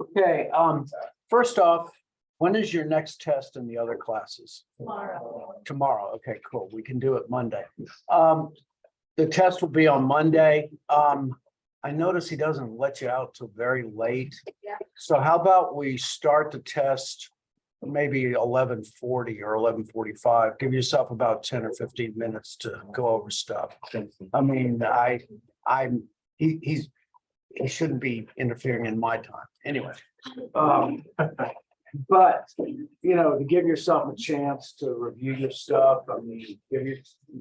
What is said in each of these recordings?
Okay, first off, when is your next test in the other classes? Tomorrow, okay, cool. We can do it Monday. The test will be on Monday. I notice he doesn't let you out till very late. Yeah. So how about we start the test maybe 11:40 or 11:45? Give yourself about 10 or 15 minutes to go over stuff. I mean, he shouldn't be interfering in my time anyway. But, you know, to give yourself a chance to review your stuff, I mean, give you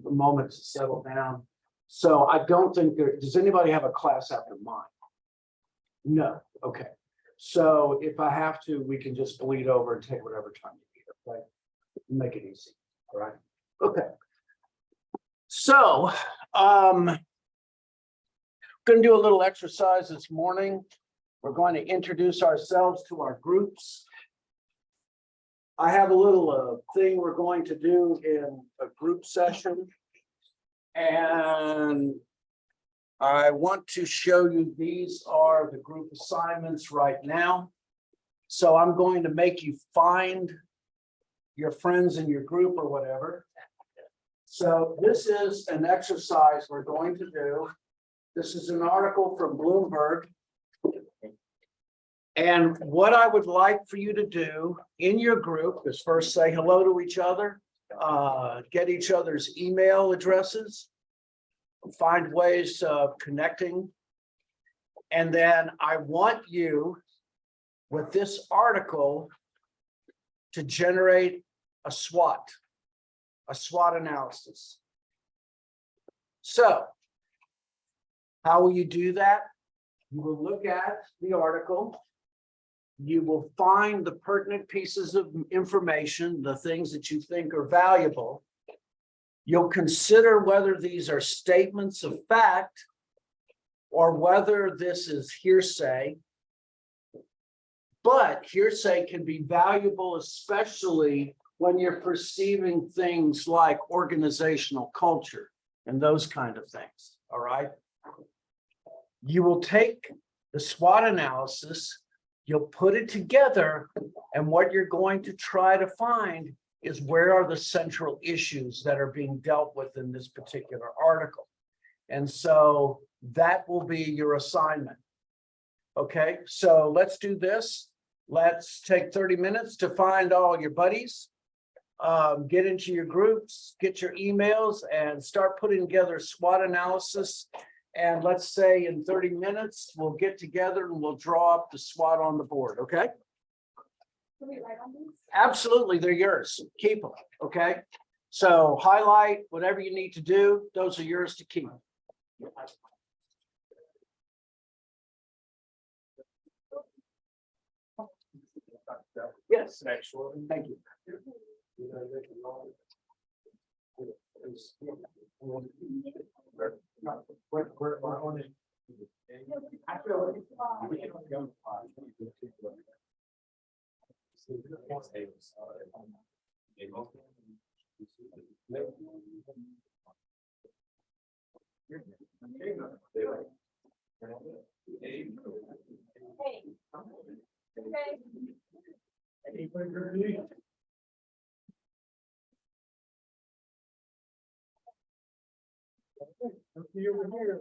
a moment to settle down. So I don't think does anybody have a class after mine? No, okay. So if I have to, we can just bleed over and take whatever time you need, okay? Make it easy, all right? Okay. So, going to do a little exercise this morning. We're going to introduce ourselves to our groups. I have a little thing we're going to do in a group session. And I want to show you, these are the group assignments right now. So I'm going to make you find your friends in your group or whatever. So this is an exercise we're going to do. This is an article from Bloomberg. And what I would like for you to do in your group is first say hello to each other, get each other's email addresses, find ways of connecting. And then I want you, with this article, to generate a SWOT analysis. So, how will you do that? You will look at the article. You will find the pertinent pieces of information, the things that you think are valuable. You'll consider whether these are statements of fact or whether this is hearsay. But hearsay can be valuable, especially when you're perceiving things like organizational culture and those kind of things, all right? You will take the SWOT analysis, you'll put it together, and what you're going to try to find is where are the central issues that are being dealt with in this particular article. And so that will be your assignment. Okay, so let's do this. Let's take 30 minutes to find all your buddies, get into your groups, get your emails, and start putting together SWOT analysis. And let's say in 30 minutes, we'll get together and we'll draw up the SWOT on the board, okay? Can we write on these? Absolutely, they're yours. Keep them, okay? So highlight whatever you need to do. Those are yours to keep. Yes, excellent. Thank you. We're on it. I feel over here.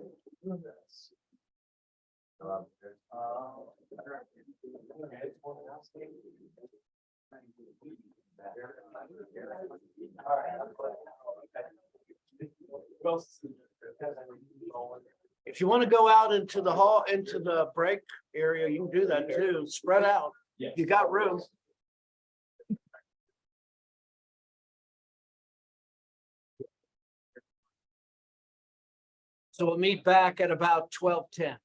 If you want to go out into the hall, into the break area, you can do that too. Spread out. You got room. So we'll meet back at about 12:10.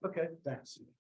Okay. Okay, thanks. Yes.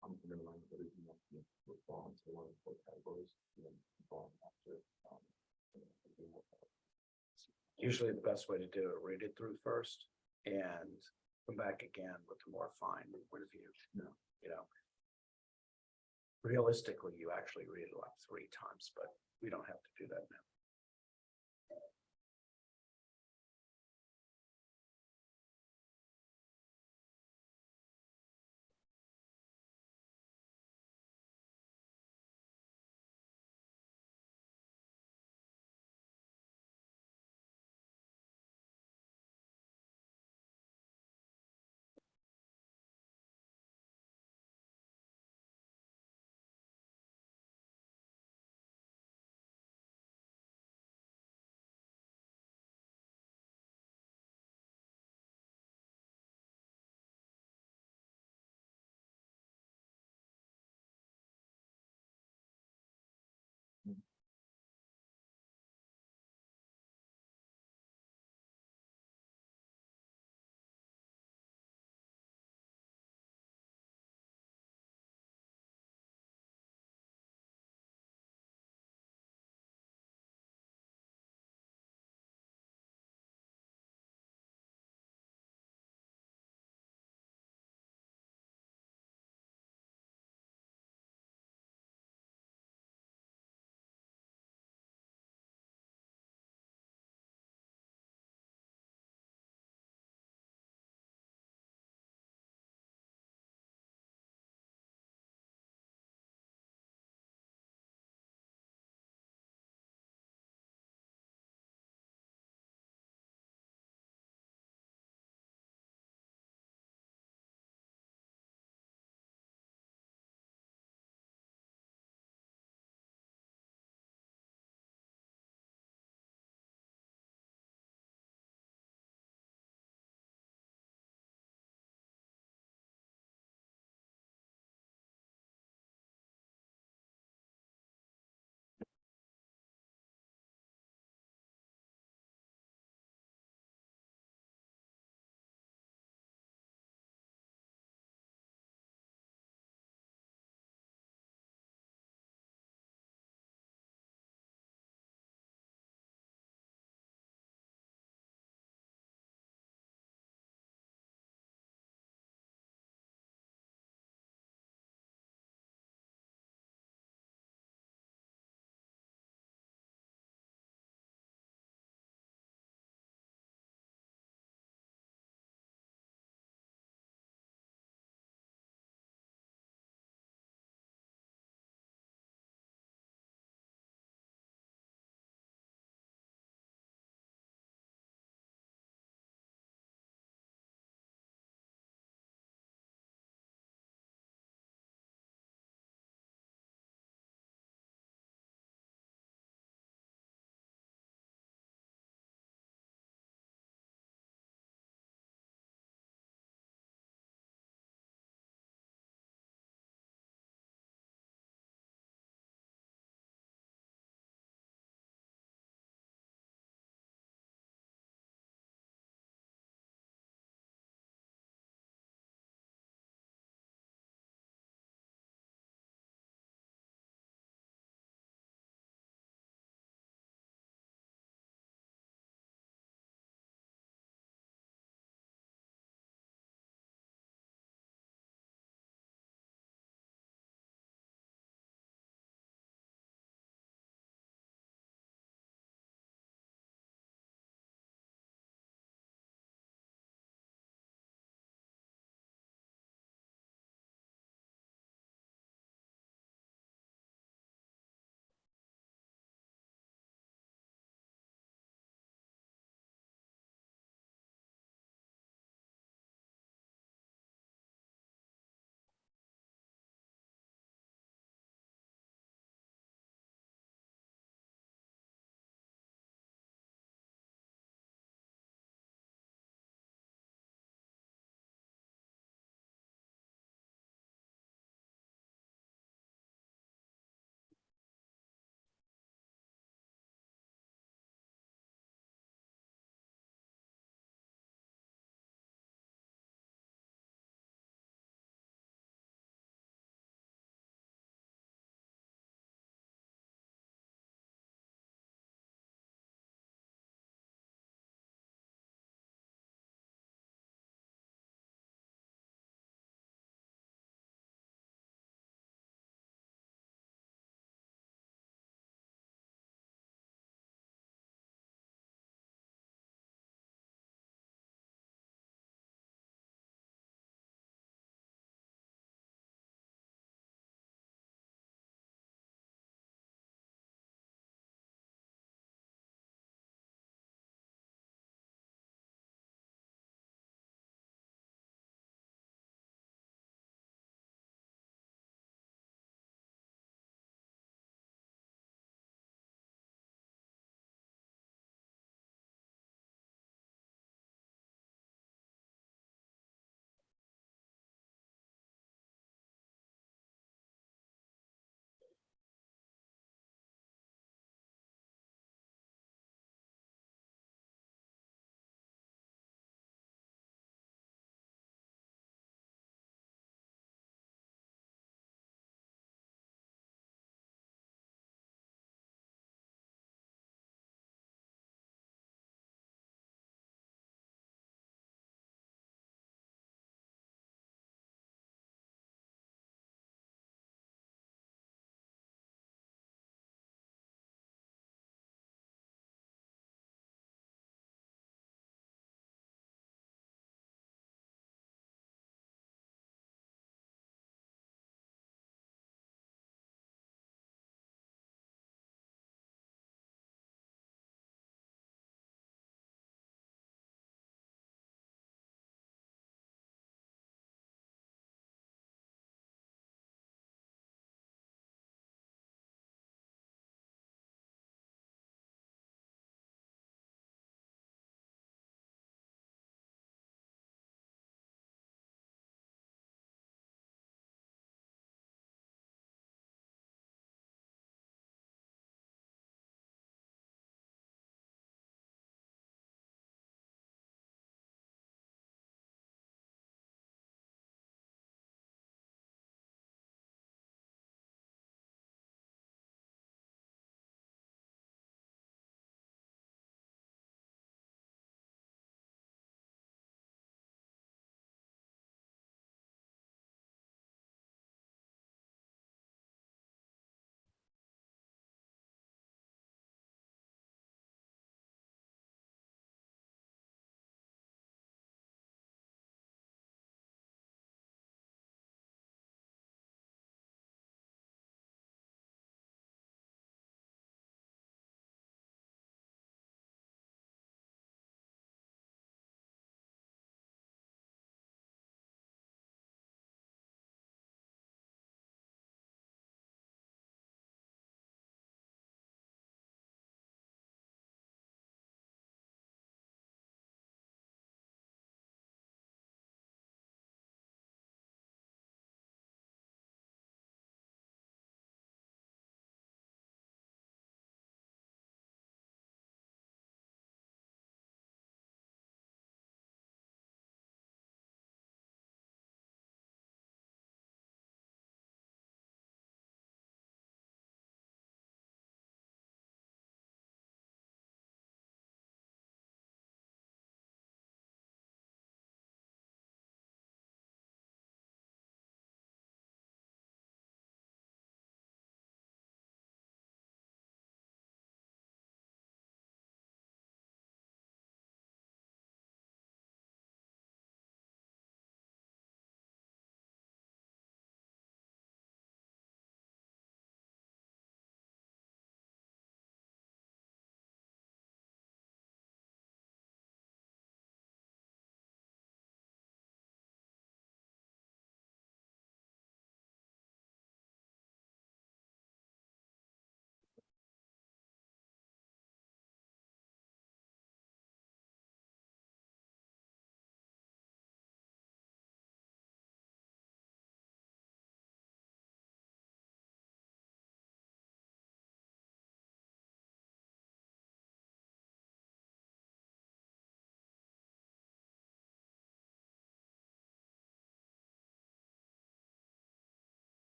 I'm underlining what is not would fall into one of the four categories, and then fall after. Usually the best way to do it, read it through first and come back again with a more fine point of view. No. You know. Realistically, you actually read it like 3 times, but we don't have to do that now.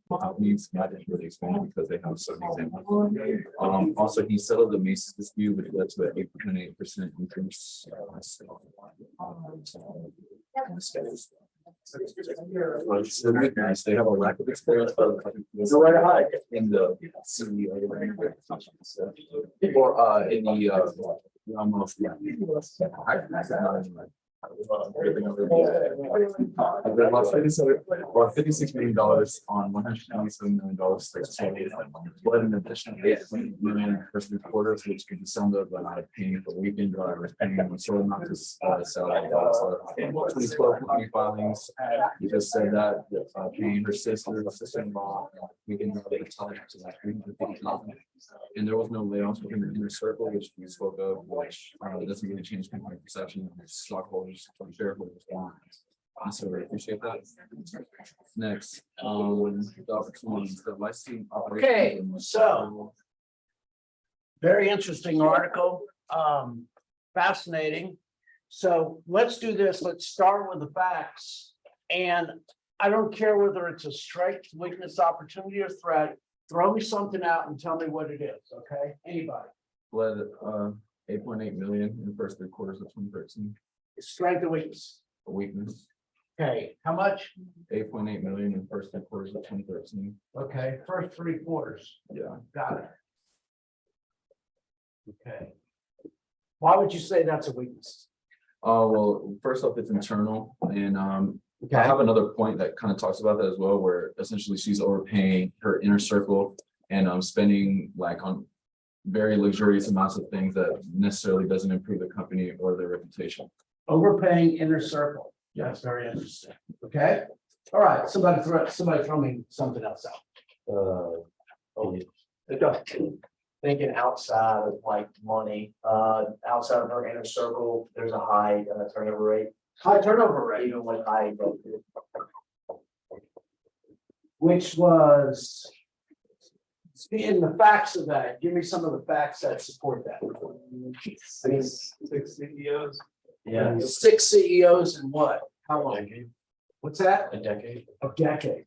Companies, I didn't really explain because they have certain examples. Also, he settled the Macy's dispute, which led to an 8.8% increase. So nice. They have a lack of experience in the CEO or in the almost. About $56 million on $127 million. But an additional $8 million first 3 quarters, which could be summed up by paying for weekend drivers, paying on sort not just salary. 2012 company filings. You just said that paying her sister-in-law, weekend drivers, to like $350,000. And there was no layoffs within the inner circle, which we spoke of, which doesn't really change company perception. Stockholders, shareholders, so I appreciate that. Next, the opportunities, the licensing. Okay, so very interesting article, fascinating. So let's do this. Let's start with the facts. And I don't care whether it's a strength, weakness, opportunity, or threat. Throw me something out and tell me what it is. Okay, anybody? Led 8.8 million in the first 3 quarters of 2013. Strength or weakness? A weakness. Okay, how much? 8.8 million in the first 3 quarters of 2013. Okay, first 3 quarters. Yeah. Got it. Okay. Why would you say that's a weakness? Well, first off, it's internal, and I have another point that kind of talks about that as well, where essentially she's overpaying her inner circle and spending like on very luxurious amounts of things that necessarily doesn't improve the company or their reputation. Overpaying inner circle. Yeah, that's very interesting. Okay. All right. Somebody throw me something else out. Thinking outside of like money, outside of her inner circle, there's a high turnover rate, High turnover rate, even with high. which was in the facts of that. Give me some of the facts that support that. 6 CEOs. Yeah, 6 CEOs in what? How long? What's that? a decade. A decade.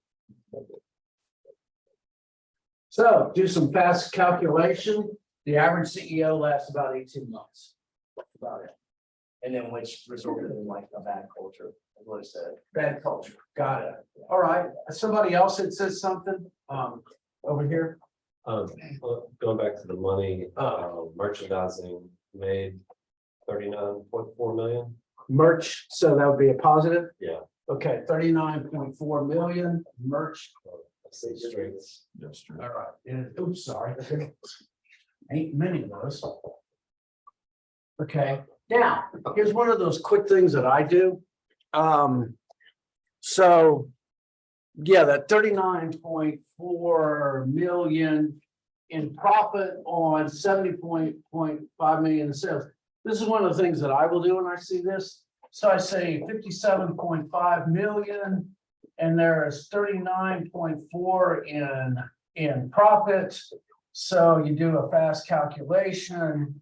So do some fast calculation. The average CEO lasts about 18 months. That's about it. And then which resulted in like a bad culture, is what it said. Bad culture. Got it. All right. Somebody else that says something over here. Going back to the money, merchandising made 39.4 million. Merch, so that would be a positive? Yeah. Okay, 39.4 million merch. Strengths. That's true. All right. And, oops, sorry. Ain't many of those. Okay, now, here's one of those quick things that I do. So, yeah, that 39.4 million in profit on 70.5 million in sales. This is one of the things that I will do when I see this. So I say 57.5 million, and there is 39.4 in profit. So you do a fast calculation,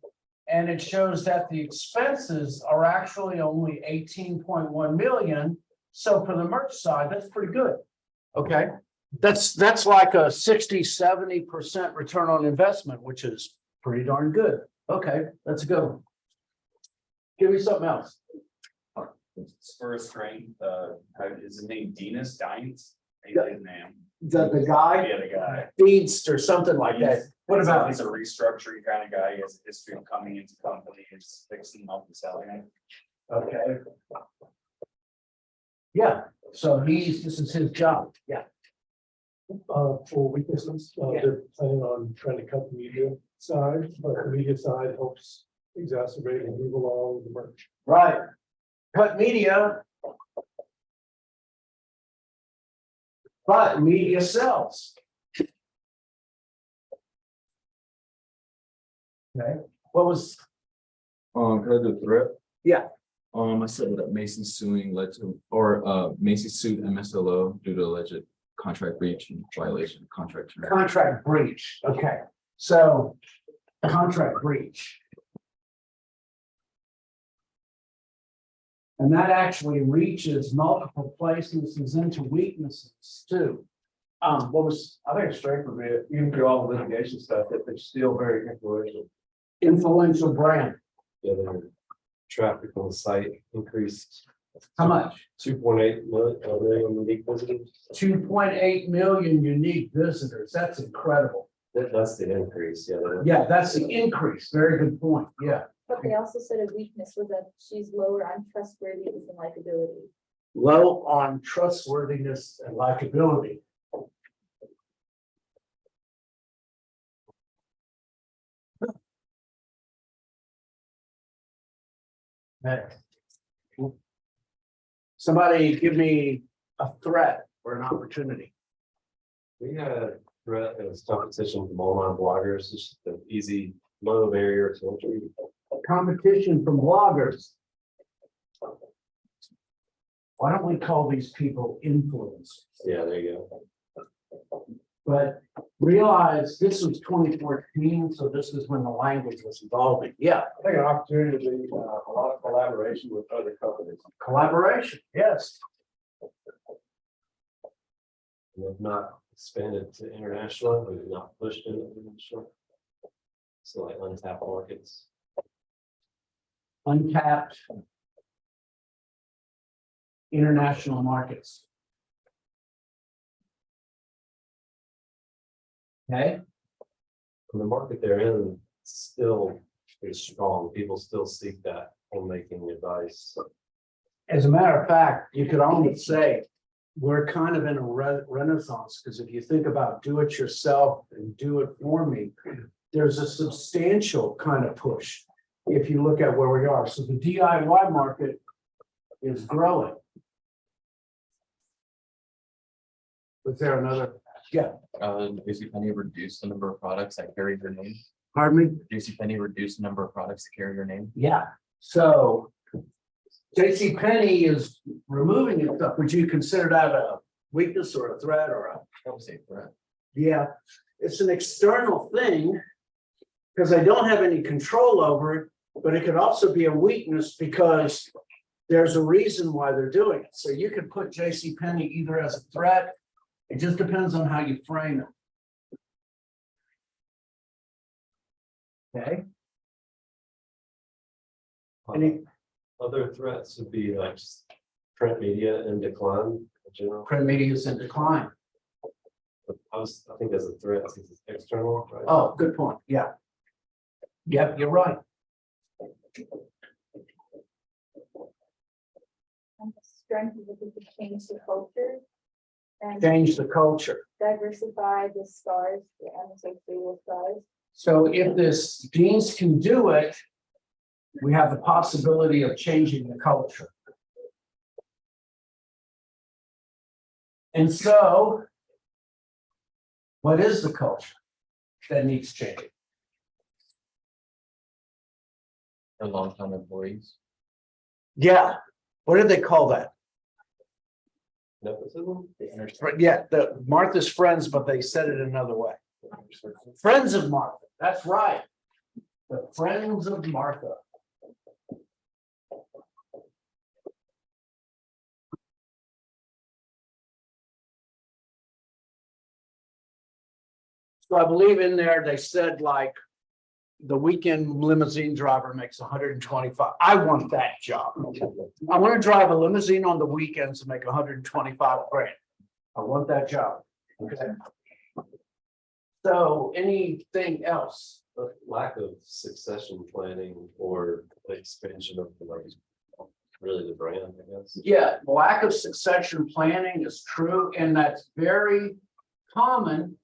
and it shows that the expenses are actually only 18.1 million. So for the merch side, that's pretty good. Okay, that's like a 60-70% return on investment, which is pretty darn good. Okay, that's a good one. Give me something else. For a strength, is his name Dinas Dines? The guy Yeah, the guy. Feeds or something like that. What about? He's a restructuring kind of guy. He has a history of coming into companies, fixing up and selling it. Okay. Yeah, so this is his job. Yeah. For weaknesses, they're planning on trying to cut the media side, but the media side helps exacerbate and move along the merch. Right. Cut media. But media sells. Okay, what was? Could I do a threat? Yeah. I said that Macy's suing led to, or Macy's sued MSLO due to alleged contract breach and violation of contract terms. Contract breach. Okay, so contract breach. And that actually reaches multiple places into weaknesses too. What was I think strength would be, it, even through all the litigation stuff, that it's still very influential. influential brand? Yeah, their traffic on the site increased How much? 2.8 million unique visitors. 2.8 million unique visitors. That's incredible. That's the increase, yeah. Yeah, that's the increase. Very good point. Yeah. But they also said a weakness was that she's lower on trustworthiness and likability. Low on trustworthiness and likability. Hey. Somebody give me a threat or an opportunity. We had a threat, it was competition from online bloggers, just the easy, low barrier to entry. Competition from bloggers. Why don't we call these people influencers? Yeah, there you go. But realize this was 2014, so this is when the language was evolving. Yeah, I think an opportunity to be a lot of collaboration with other companies. collaboration, yes. We've not expanded to international, we've not pushed into international. So like untapped markets. Untapped international markets. Okay, And the market they're in still is strong. People still seek that homemaking advice. as a matter of fact, you could almost say we're kind of in a renaissance, because if you think about do it yourself and do it for me, there's a substantial kind of push if you look at where we are. So the DIY market is growing. Was there another? Yeah, JCPenney reduced the number of products that carry your name. pardon me? JCPenney reduced the number of products that carry your name. Yeah, so JCPenney is removing it. Would you consider that a weakness or a threat or a? I would say threat. Yeah, it's an external thing because I don't have any control over it, but it could also be a weakness because there's a reason why they're doing it. So you could put JCPenney either as a threat. It just depends on how you frame it. Okay. Any Other threats would be like just print media in decline in general. print media is in decline. But I think as a threat, since it's external, right? Oh, good point. Yeah. Yep, you're right. And the strength of it to change the culture and Change the culture. diversify the stars, the ancestral stars. So if this genes can do it, we have the possibility of changing the culture. And so, what is the culture that needs changing? For long-time employees. Yeah, what do they call that? Nepotism? Yeah, the Martha's friends, but they said it another way. Friends of Martha, that's right. The friends of Martha. So I believe in there, they said like the weekend limousine driver makes 125. I want that job. I want to drive a limousine on the weekends to make 125 grand. I want that job. Okay. So anything else? The lack of succession planning or the expansion of like really the brand, I guess. Yeah, lack of succession planning is true, and that's very common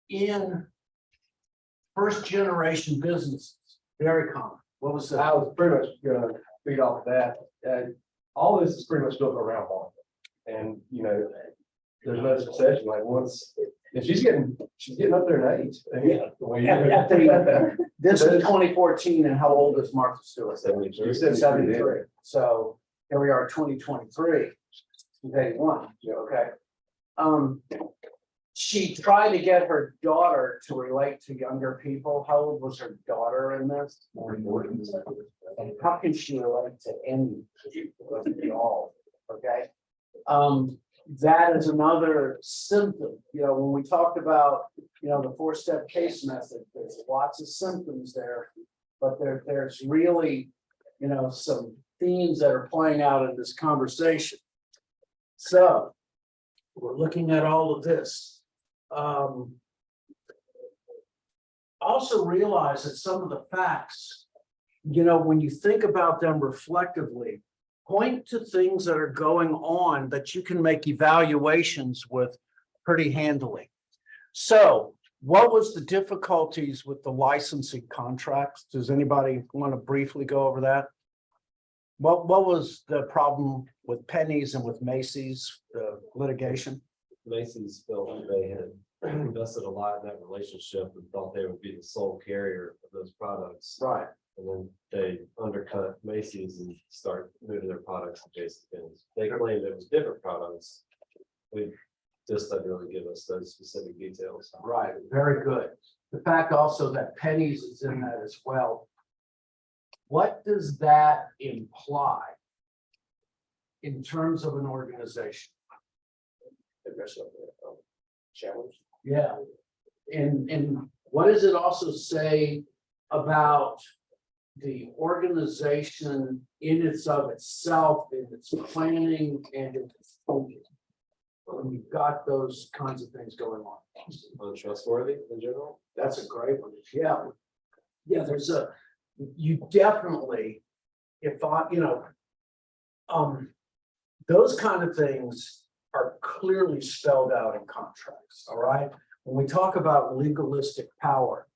in first generation businesses. Very common. What was I that? was pretty much gonna feed off that. All this is pretty much built around Martha. And, you know, there's no succession, like once, and she's getting up there in age. Yeah. Well, At the- This is 2014, and how old is Martha Stewart? 73. 73. So here we are, 2023. She's 81. Okay. she tried to get her daughter to relate to younger people. How old was her daughter in this? And how can she relate to any? All, okay? That is another symptom, when we talked about, the 4-step case method, there's lots of symptoms there. But there's really, some themes that are playing out in this conversation. So we're looking at all of this. Also realize that some of the facts, when you think about them reflectively, point to things that are going on that you can make evaluations with pretty handily. So what was the difficulties with the licensing contracts? Does anybody want to briefly go over that? What was the problem with Penny's and with Macy's, the litigation? Macy's felt like they had invested a lot in that relationship and thought they would be the sole carrier of those products. Right. And then they undercut Macy's and start moving their products to JCPenney's. They claimed it was different products. We just didn't really give us those specific details. Right, very good. The fact also that Penny's is in that as well. What does that imply in terms of an organization? Challenge. Yeah. And what does it also say about the organization in itself, in its planning and in its thinking? When you've got those kinds of things going on. Untrustworthy in general? That's a great one. Yeah. Yeah, you definitely, those kind of things are clearly spelled out in contracts, all right? When we talk about legalistic power,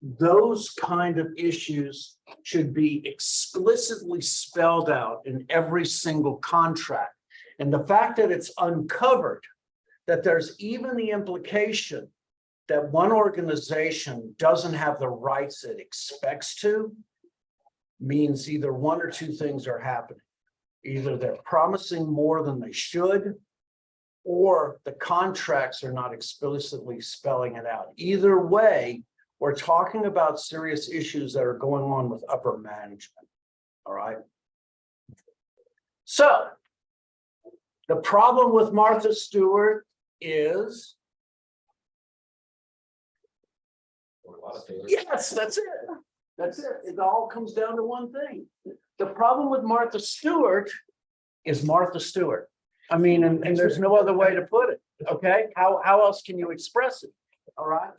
those kind of issues should be explicitly spelled out in every single contract. And the fact that it's uncovered, that there's even the implication that one organization doesn't have the rights it expects to, means either one or two things are happening. Either they're promising more than they should, or the contracts are not explicitly spelling it out. Either way, we're talking about serious issues that are going on with upper management. All right. So the problem with Martha Stewart is, yes, that's it. That's it. It all comes down to one thing. The problem with Martha Stewart is Martha Stewart. I mean, and there's no other way to put it. Okay. How else can you express it? All right.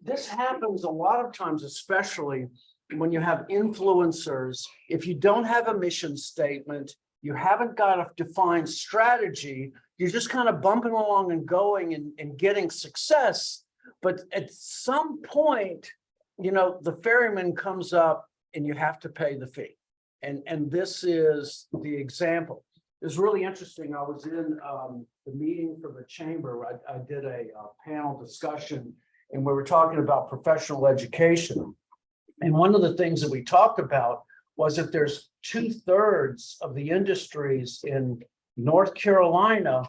This happens a lot of times, especially when you have influencers. If you don't have a mission statement, you haven't got a defined strategy, you're just kind of bumping along and going and getting success. But at some point, the ferryman comes up and you have to pay the fee. And this is the example. It's really interesting. I was in the meeting for the chamber. I did a panel discussion, and we were talking about professional education. And one of the things that we talked about was that there's 2/3 of the industries in North Carolina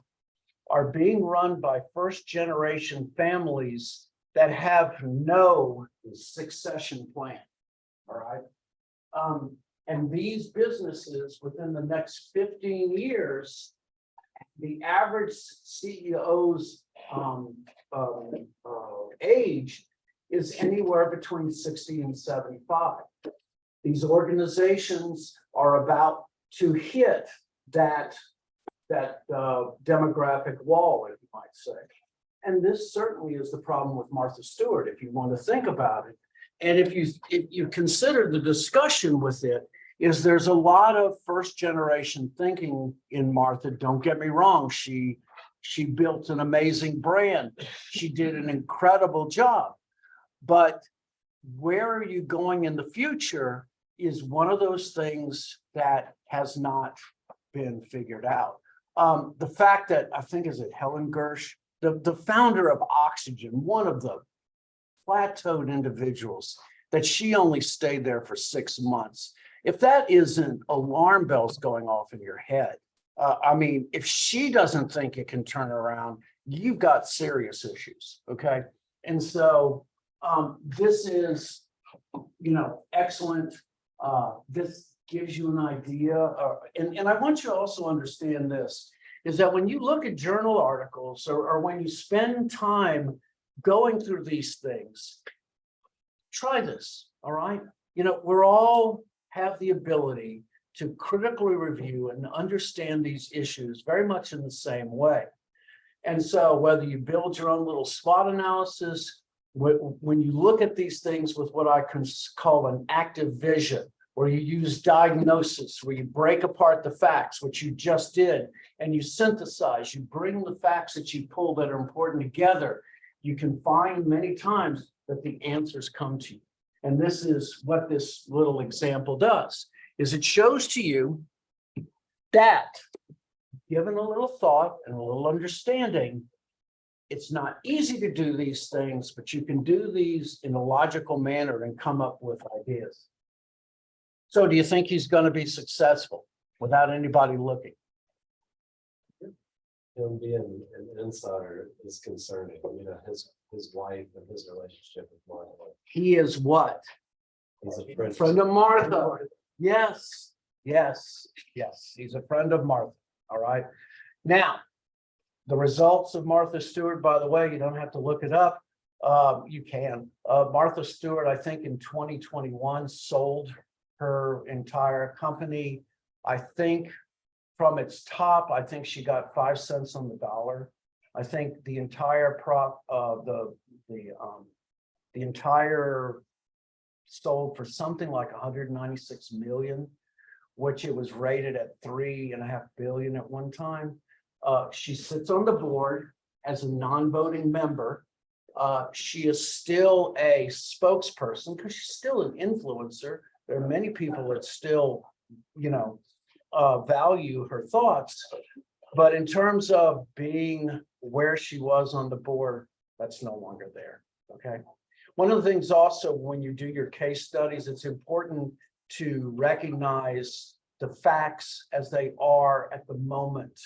are being run by first-generation families that have no succession plan. All right. And these businesses within the next 15 years, the average CEO's age is anywhere between 60 and 75. These organizations are about to hit that demographic wall, if you might say. And this certainly is the problem with Martha Stewart, if you want to think about it. And if you consider the discussion with it, is there's a lot of first generation thinking in Martha. Don't get me wrong, she built an amazing brand. She did an incredible job. But where are you going in the future is one of those things that has not been figured out. The fact that, I think, is it Helen Gersh, the founder of Oxygen, one of the plateaued individuals, that she only stayed there for 6 months. If that isn't alarm bells going off in your head, I mean, if she doesn't think it can turn around, you've got serious issues, okay? And so this is, excellent. This gives you an idea, and I want you to also understand this, is that when you look at journal articles or when you spend time going through these things, try this, all right? We're all have the ability to critically review and understand these issues very much in the same way. And so whether you build your own little SWOT analysis, when you look at these things with what I can call an active vision, or you use diagnosis, where you break apart the facts, which you just did, and you synthesize, you bring the facts that you pull that are important together, you can find many times that the answers come to you. And this is what this little example does, is it shows to you that given a little thought and a little understanding, it's not easy to do these things, but you can do these in a logical manner and come up with ideas. So do you think he's going to be successful without anybody looking? Him being an insider is concerning, his wife and his relationship with Martha. He is what? He's a friend. Friend of Martha. Yes, yes, yes. He's a friend of Martha. All right. Now, the results of Martha Stewart, by the way, you don't have to look it up. You can. Martha Stewart, I think in 2021, sold her entire company. I think from its top, I think she got 5 cents on the dollar. I think the entire the entire sold for something like 196 million, which it was rated at 3.5 billion at one time. She sits on the board as a non-voting member. She is still a spokesperson because she's still an influencer. There are many people that still, value her thoughts. But in terms of being where she was on the board, that's no longer there. Okay. One of the things also, when you do your case studies, it's important to recognize the facts as they are at the moment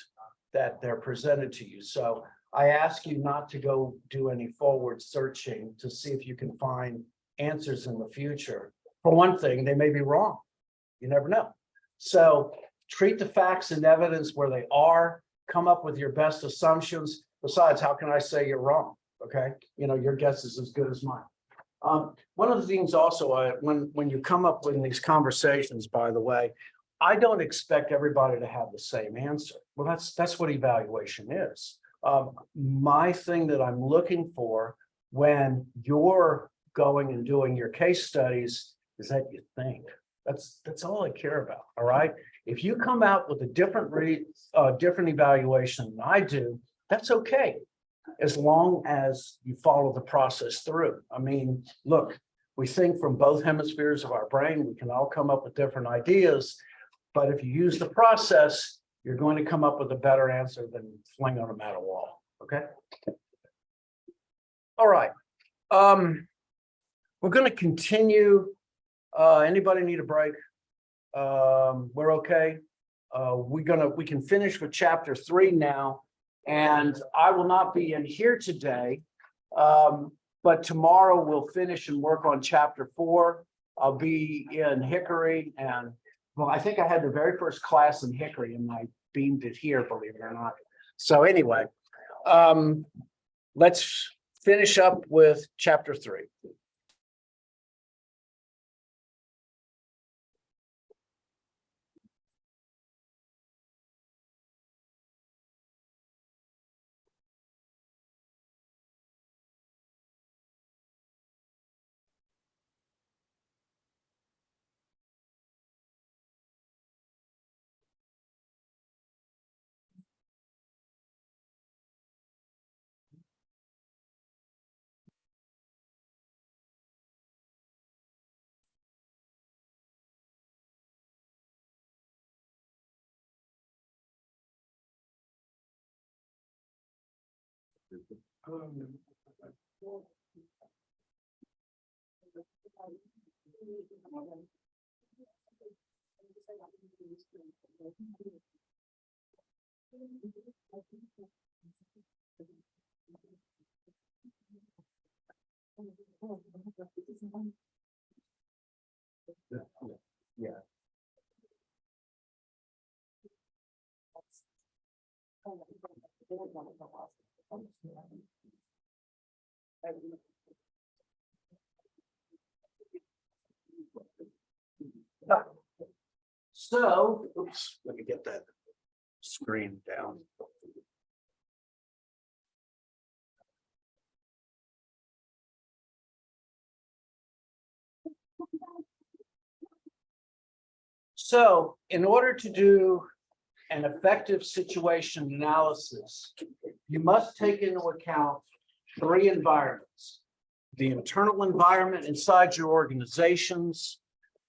that they're presented to you. So I ask you not to go do any forward searching to see if you can find answers in the future. For one thing, they may be wrong. You never know. So treat the facts and evidence where they are, come up with your best assumptions. Besides, how can I say you're wrong? Okay. Your guess is as good as mine. One of the things also, when you come up with these conversations, by the way, I don't expect everybody to have the same answer. Well, that's what evaluation is. My thing that I'm looking for when you're going and doing your case studies is that you think. That's all I care about. All right. If you come out with a different evaluation than I do, that's okay, as long as you follow the process through. I mean, look, we think from both hemispheres of our brain. We can all come up with different ideas, but if you use the process, you're going to come up with a better answer than flinging them at a wall. Okay. All right. We're going to continue. Anybody need a break? We're okay. We can finish with chapter 3 now, and I will not be in here today. But tomorrow we'll finish and work on chapter 4. I'll be in Hickory, and well, I think I had the very first class in Hickory and I beamed it here, believe it or not. So anyway, let's finish up with chapter 3. Yeah. So, oops, let me get that screen down. So, in order to do an effective situation analysis, you must take into account three environments: the internal environment inside your organizations,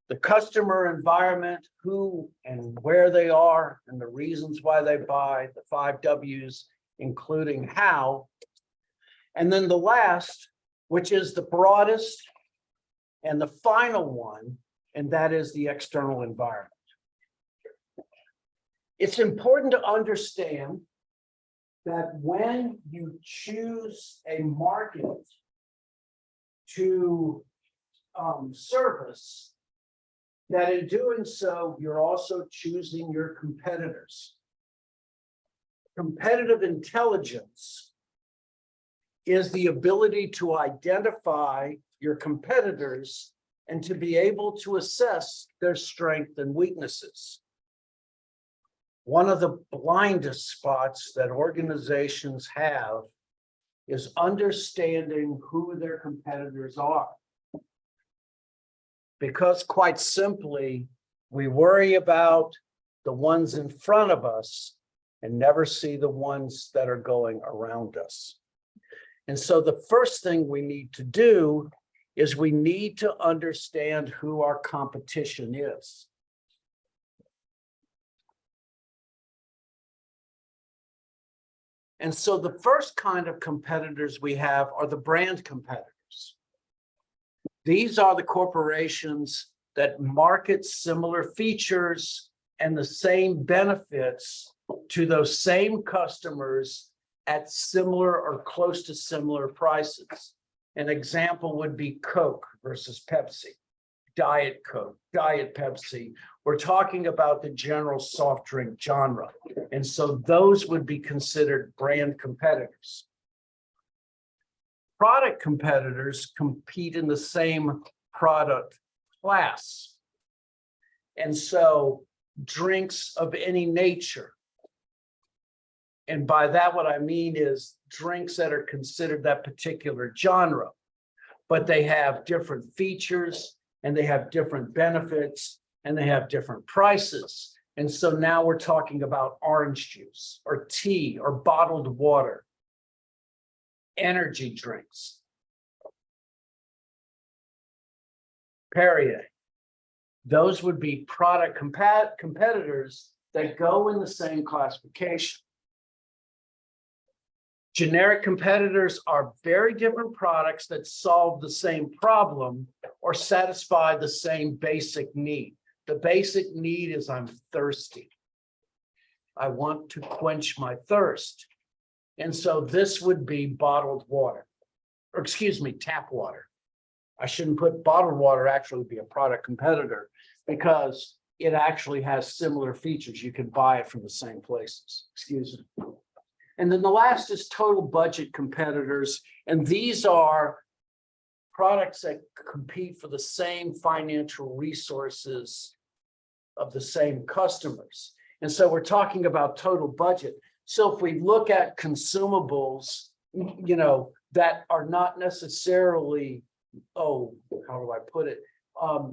the customer environment, who and where they are, and the reasons why they buy, the 5 W's, including how. And then the last, which is the broadest and the final one, and that is the external environment. It's important to understand that when you choose a market to service, that in doing so, you're also choosing your competitors. Competitive intelligence is the ability to identify your competitors and to be able to assess their strengths and weaknesses. One of the blindest spots that organizations have is understanding who their competitors are. Because quite simply, we worry about the ones in front of us and never see the ones that are going around us. And so the first thing we need to do is we need to understand who our competition is. And so the first kind of competitors we have are the brand competitors. These are the corporations that market similar features and the same benefits to those same customers at similar or close to similar prices. An example would be Coke versus Pepsi, Diet Coke, Diet Pepsi. We're talking about the general soft drink genre. And so those would be considered brand competitors. Product competitors compete in the same product class. And so drinks of any nature. And by that, what I mean is drinks that are considered that particular genre, but they have different features and they have different benefits and they have different prices. And so now we're talking about orange juice or tea or bottled water, energy drinks, Perrier. Those would be product competitors that go in the same classification. Generic competitors are very different products that solve the same problem or satisfy the same basic need. The basic need is I'm thirsty. I want to quench my thirst. And so this would be bottled water, or excuse me, tap water. I shouldn't put bottled water actually be a product competitor because it actually has similar features. You can buy it from the same places, excuse me. And then the last is total budget competitors. And these are products that compete for the same financial resources of the same customers. And so we're talking about total budget. So if we look at consumables, you know, that are not necessarily, how do I put it?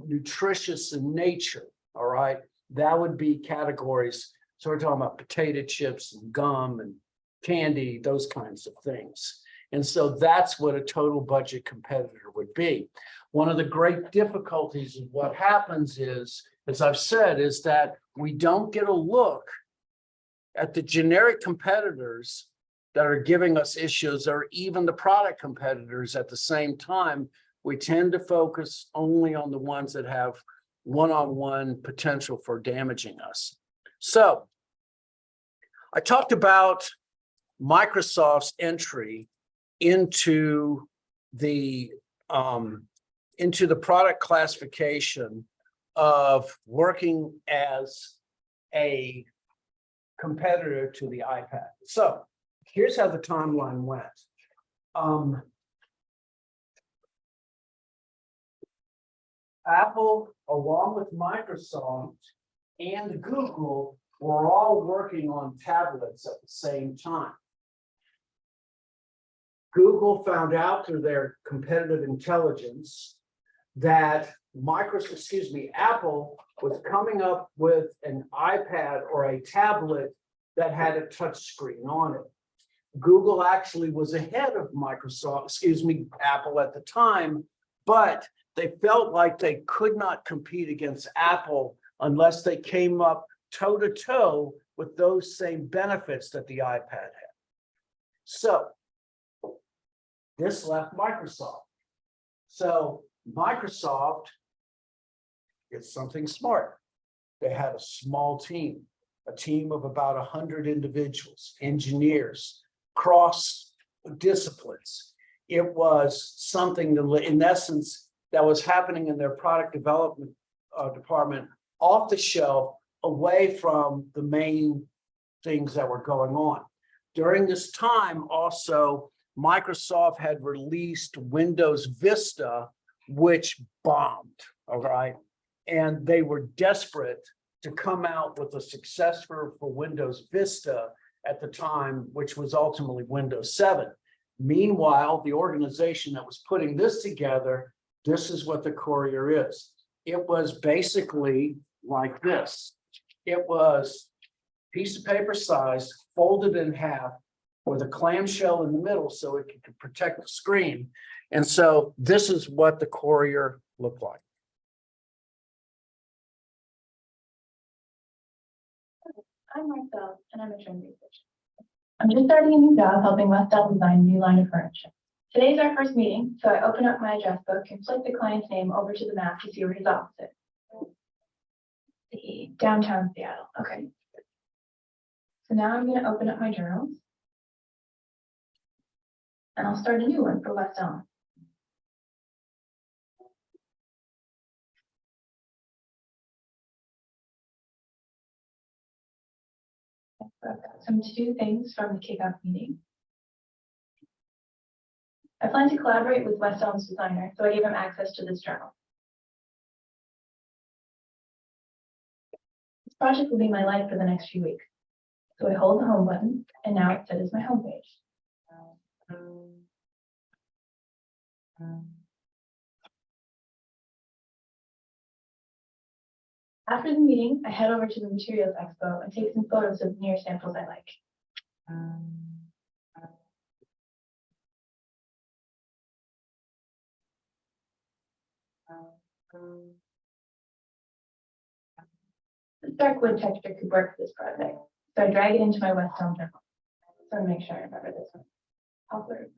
Nutritious in nature, all right? That would be categories. So we're talking about potato chips and gum and candy, those kinds of things. And so that's what a total budget competitor would be. One of the great difficulties of what happens is, as I've said, is that we don't get a look at the generic competitors that are giving us issues, or even the product competitors at the same time. We tend to focus only on the ones that have one-on-one potential for damaging us. So I talked about Microsoft's entry into the into the product classification of working as a competitor to the iPad. So here's how the timeline went. Apple, along with Microsoft and Google, were all working on tablets at the same time. Google found out through their competitive intelligence that Apple was coming up with an iPad or a tablet that had a touch screen on it. Google actually was ahead of Apple at the time, but they felt like they could not compete against Apple unless they came up toe to toe with those same benefits that the iPad had. So this left Microsoft. So Microsoft did something smart. They had a small team, a team of about 100 individuals, engineers, cross disciplines. It was something that, in essence, that was happening in their product development department, off the shelf, away from the main things that were going on. During this time, also, Microsoft had released Windows Vista, which bombed, all right? And they were desperate to come out with a successor for Windows Vista at the time, which was ultimately Windows 7. Meanwhile, the organization that was putting this together, this is what the Courier is. It was basically like this. It was a piece of paper size, folded in half, with a clamshell in the middle so it could protect the screen. And so this is what the Courier looked like. I'm Marcel, and I'm a trend researcher. I'm just starting a new job helping Westell design a new line of furniture. Today's our first meeting, so I open up my address book and flip the client's name over to the map to see where his office is. See, downtown Seattle. Okay. So now I'm going to open up my journals. And I'll start a new one for West Elm. I've got some to-do things from the kickoff meeting. I plan to collaborate with West Elm's designer, so I gave him access to this journal. This project will be my life for the next few weeks. So I hold the home button, and now it's set as my home page. After the meeting, I head over to the Materials Expo and take some photos of near samples I like. The dark wood texture could work for this project, so I drag it into my West Elm journal. So to make sure I remember this one. Poplar.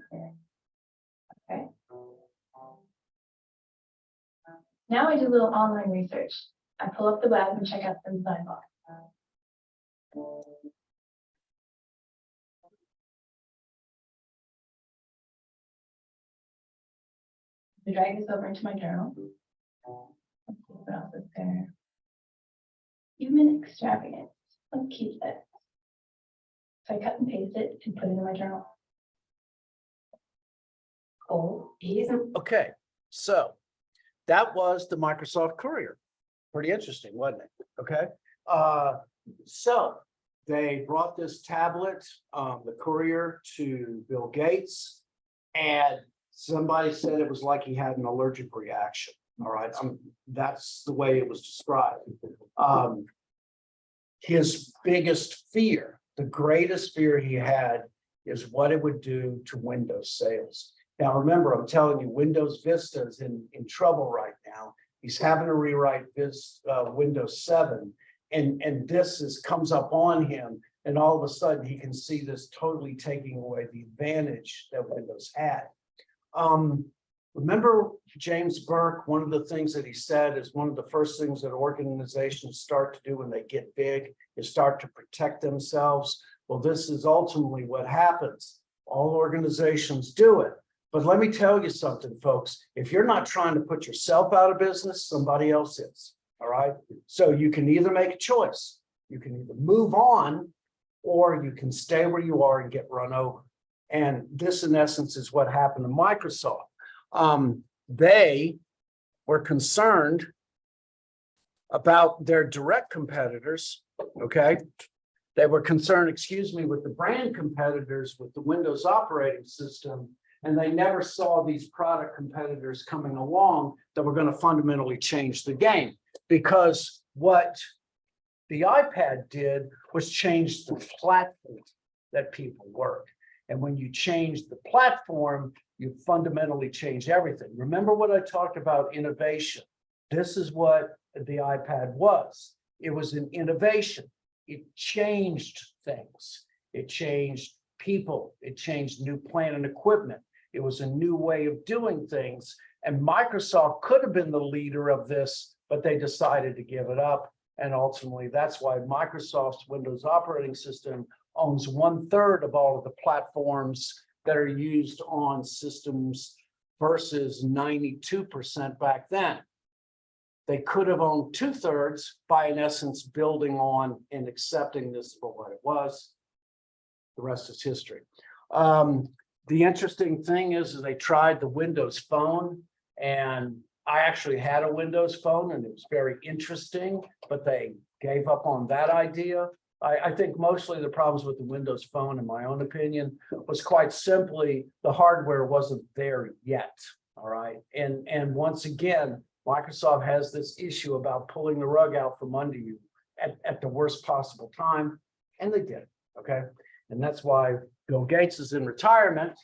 Okay. Now I do a little online research. I pull up the web and check out some design blogs. I drag this over into my journal. Let's see what else is there. Human extravagance. Let's keep this. So I cut and paste it and put it in my journal. Cool. Okay, so that was the Microsoft Courier. Pretty interesting, wasn't it? Okay. So they brought this tablet, the Courier, to Bill Gates, and somebody said it was like he had an allergic reaction. All right. That's the way it was described. His biggest fear, the greatest fear he had, is what it would do to Windows sales. Now, remember, I'm telling you, Windows Vista is in trouble right now. He's having to rewrite this Windows 7, and this comes up on him, and all of a sudden he can see this totally taking away the advantage that Windows had. Remember James Burke, one of the things that he said is one of the first things that organizations start to do when they get big is start to protect themselves. Well, this is ultimately what happens. All organizations do it. But let me tell you something, folks, if you're not trying to put yourself out of business, somebody else is, all right? So you can either make a choice, you can either move on, or you can stay where you are and get run over. And this, in essence, is what happened to Microsoft. They were concerned about their direct competitors, okay? They were concerned, excuse me, with the brand competitors with the Windows operating system, and they never saw these product competitors coming along that were going to fundamentally change the game. Because what the iPad did was change the platform that people work. And when you change the platform, you fundamentally change everything. Remember what I talked about innovation. This is what the iPad was. It was an innovation. It changed things. It changed people. It changed new plant and equipment. It was a new way of doing things. And Microsoft could have been the leader of this, but they decided to give it up. And ultimately, that's why Microsoft's Windows operating system owns 1/3 of all of the platforms that are used on systems versus 92% back then. They could have owned 2/3 by, in essence, building on and accepting this for what it was. The rest is history. The interesting thing is they tried the Windows Phone, and I actually had a Windows Phone, and it was very interesting, but they gave up on that idea. I think mostly the problems with the Windows Phone, in my own opinion, was quite simply the hardware wasn't there yet. All right. And once again, Microsoft has this issue about pulling the rug out from under you at the worst possible time. And they did. Okay. And that's why Bill Gates is in retirement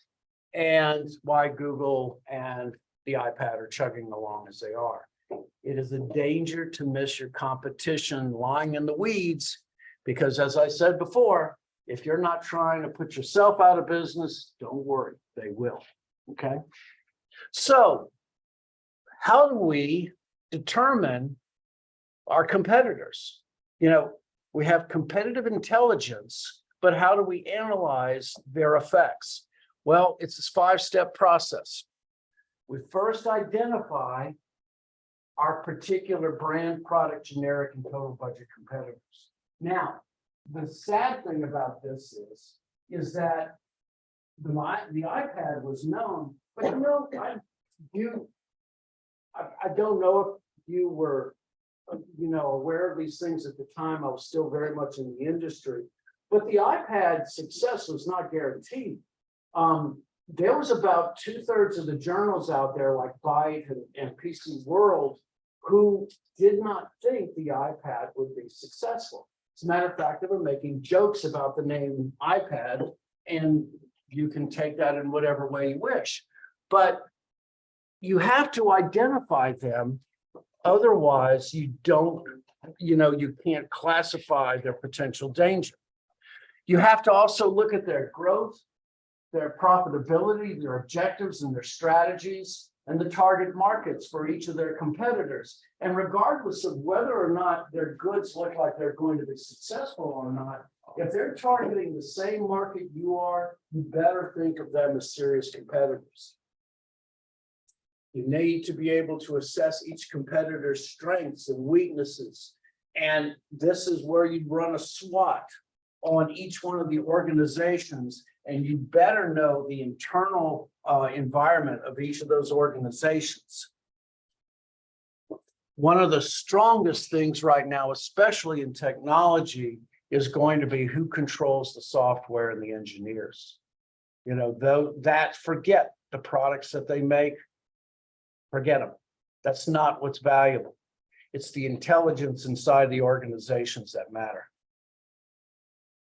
and why Google and the iPad are chugging along as they are. It is a danger to miss your competition lying in the weeds. Because as I said before, if you're not trying to put yourself out of business, don't worry, they will, okay? So how do we determine our competitors? You know, we have competitive intelligence, but how do we analyze their effects? Well, it's this 5-step process. We first identify our particular brand, product, generic, and total budget competitors. Now, the sad thing about this is that the iPad was known, but you know, I don't know if you were, aware of these things at the time. I was still very much in the industry, but the iPad success was not guaranteed. There was about 2/3 of the journals out there, like Byte and PC World, who did not think the iPad would be successful. As a matter of fact, they were making jokes about the name iPad, and you can take that in whatever way you wish. But you have to identify them. Otherwise, you can't classify their potential danger. You have to also look at their growth, their profitability, their objectives and their strategies, and the target markets for each of their competitors. And regardless of whether or not their goods look like they're going to be successful or not, if they're targeting the same market you are, you better think of them as serious competitors. You need to be able to assess each competitor's strengths and weaknesses. And this is where you run a SWOT on each one of the organizations, and you better know the internal environment of each of those organizations. One of the strongest things right now, especially in technology, is going to be who controls the software and the engineers. Forget the products that they make, forget them. That's not what's valuable. It's the intelligence inside the organizations that matter.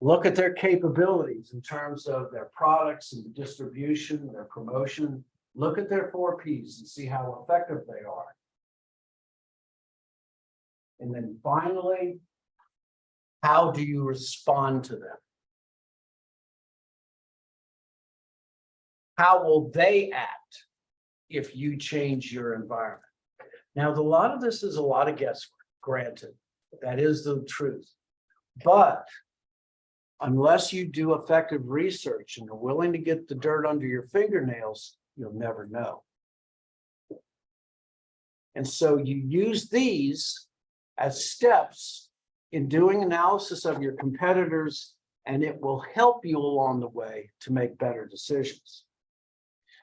Look at their capabilities in terms of their products and distribution, their promotion. Look at their 4 Ps and see how effective they are. And then finally, how do you respond to them? How will they act if you change your environment? Now, a lot of this is a lot of guesswork, granted. That is the truth. But unless you do effective research and are willing to get the dirt under your fingernails, you'll never know. And so you use these as steps in doing analysis of your competitors, and it will help you along the way to make better decisions.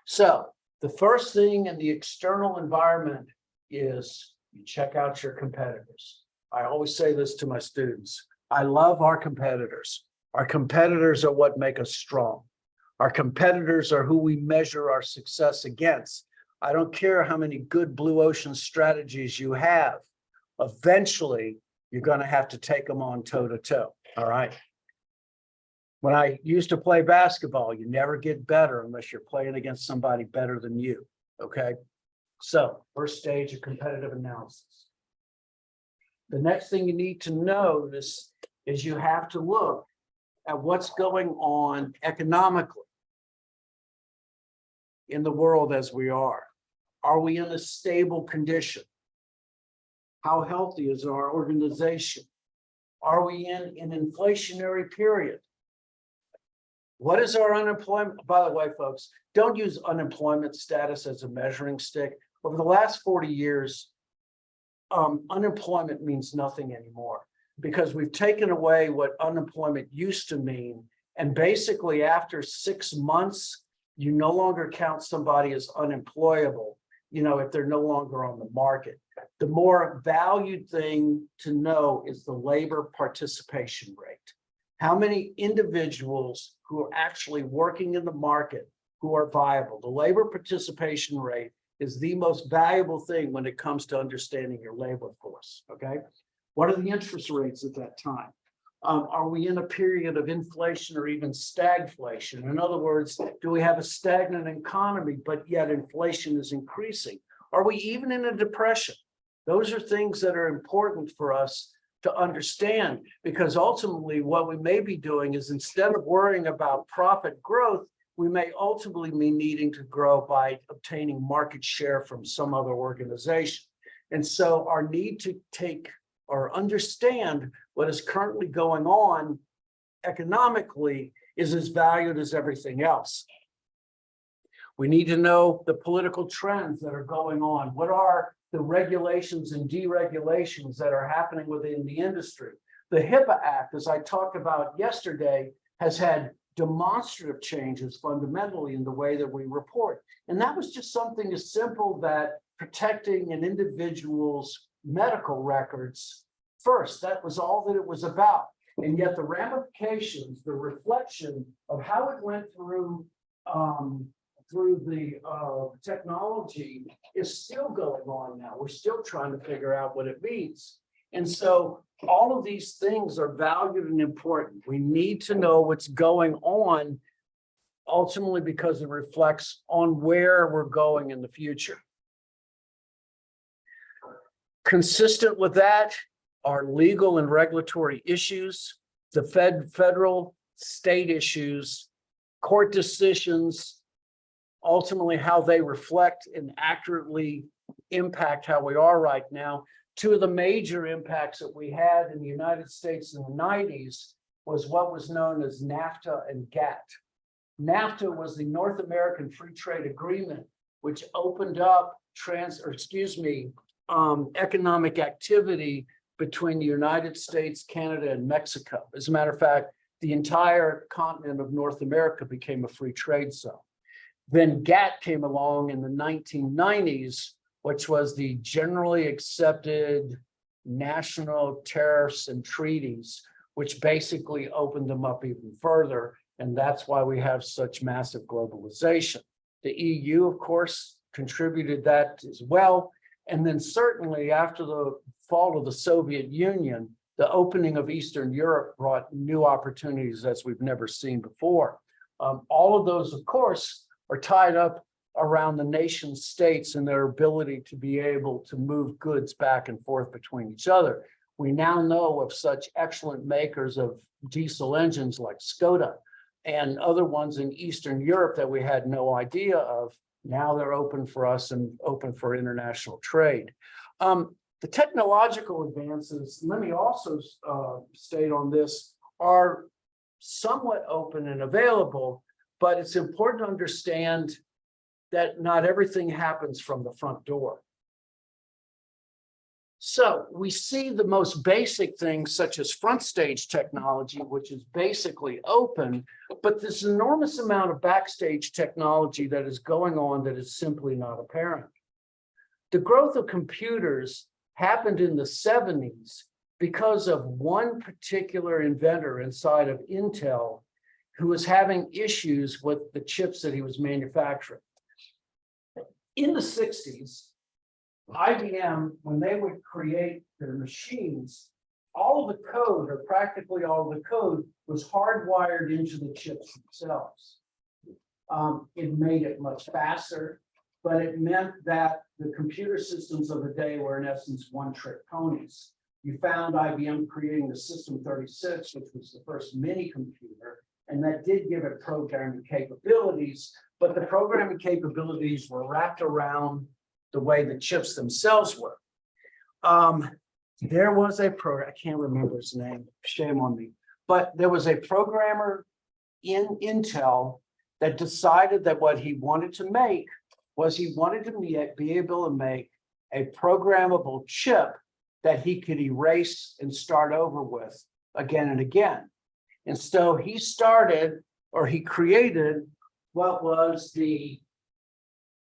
So the first thing in the external environment is you check out your competitors. I always say this to my students. I love our competitors. Our competitors are what make us strong. Our competitors are who we measure our success against. I don't care how many good blue ocean strategies you have. Eventually, you're going to have to take them on toe to toe. All right. When I used to play basketball, you never get better unless you're playing against somebody better than you. Okay. So first stage of competitive analysis. The next thing you need to notice is you have to look at what's going on economically in the world as we are. Are we in a stable condition? How healthy is our organization? Are we in an inflationary period? What is our unemployment? By the way, folks, don't use unemployment status as a measuring stick. Over the last 40 years, unemployment means nothing anymore because we've taken away what unemployment used to mean. And basically, after 6 months, you no longer count somebody as unemployable, if they're no longer on the market. The more valued thing to know is the labor participation rate. How many individuals who are actually working in the market who are viable? The labor participation rate is the most valuable thing when it comes to understanding your labor force, okay? What are the interest rates at that time? Are we in a period of inflation or even stagflation? In other words, do we have a stagnant economy, but yet inflation is increasing? Are we even in a depression? Those are things that are important for us to understand, because ultimately what we may be doing is instead of worrying about profit growth, we may ultimately be needing to grow by obtaining market share from some other organization. And so our need to take or understand what is currently going on economically is as valued as everything else. We need to know the political trends that are going on. What are the regulations and deregulations that are happening within the industry? The HIPAA Act, as I talked about yesterday, has had demonstrative changes fundamentally in the way that we report. And that was just something as simple that protecting an individual's medical records first. That was all that it was about. And yet the ramifications, the reflection of how it went through the technology is still going on now. We're still trying to figure out what it means. And so all of these things are valued and important. We need to know what's going on ultimately because it reflects on where we're going in the future. Consistent with that are legal and regulatory issues, the federal, state issues, court decisions, ultimately how they reflect and accurately impact how we are right now. Two of the major impacts that we had in the United States in the 90s was what was known as NAFTA and GATT. NAFTA was the North American Free Trade Agreement, which opened up economic activity between the United States, Canada, and Mexico. As a matter of fact, the entire continent of North America became a free trade zone. Then GATT came along in the 1990s, which was the generally accepted national tariffs and treaties, which basically opened them up even further. And that's why we have such massive globalization. The EU, of course, contributed that as well. And then certainly after the fall of the Soviet Union, the opening of Eastern Europe brought new opportunities as we've never seen before. All of those, of course, are tied up around the nation states and their ability to be able to move goods back and forth between each other. We now know of such excellent makers of diesel engines like Skoda and other ones in Eastern Europe that we had no idea of. Now they're open for us and open for international trade. The technological advances, let me also state on this, are somewhat open and available, but it's important to understand that not everything happens from the front door. So we see the most basic things such as front stage technology, which is basically open, but this enormous amount of backstage technology that is going on that is simply not apparent. The growth of computers happened in the 70s because of one particular inventor inside of Intel who was having issues with the chips that he was manufacturing. In the 60s, IBM, when they would create their machines, all of the code, or practically all of the code, was hardwired into the chips themselves. It made it much faster, but it meant that the computer systems of the day were in essence one-trick ponies. You found IBM creating the System 36, which was the first mini computer, and that did give it programming capabilities, but the programming capabilities were wrapped around the way the chips themselves were. There was a I can't remember his name, shame on me, but there was a programmer in Intel that decided that what he wanted to make was he wanted to be able to make a programmable chip that he could erase and start over with again and again. And so he started, or he created, what was the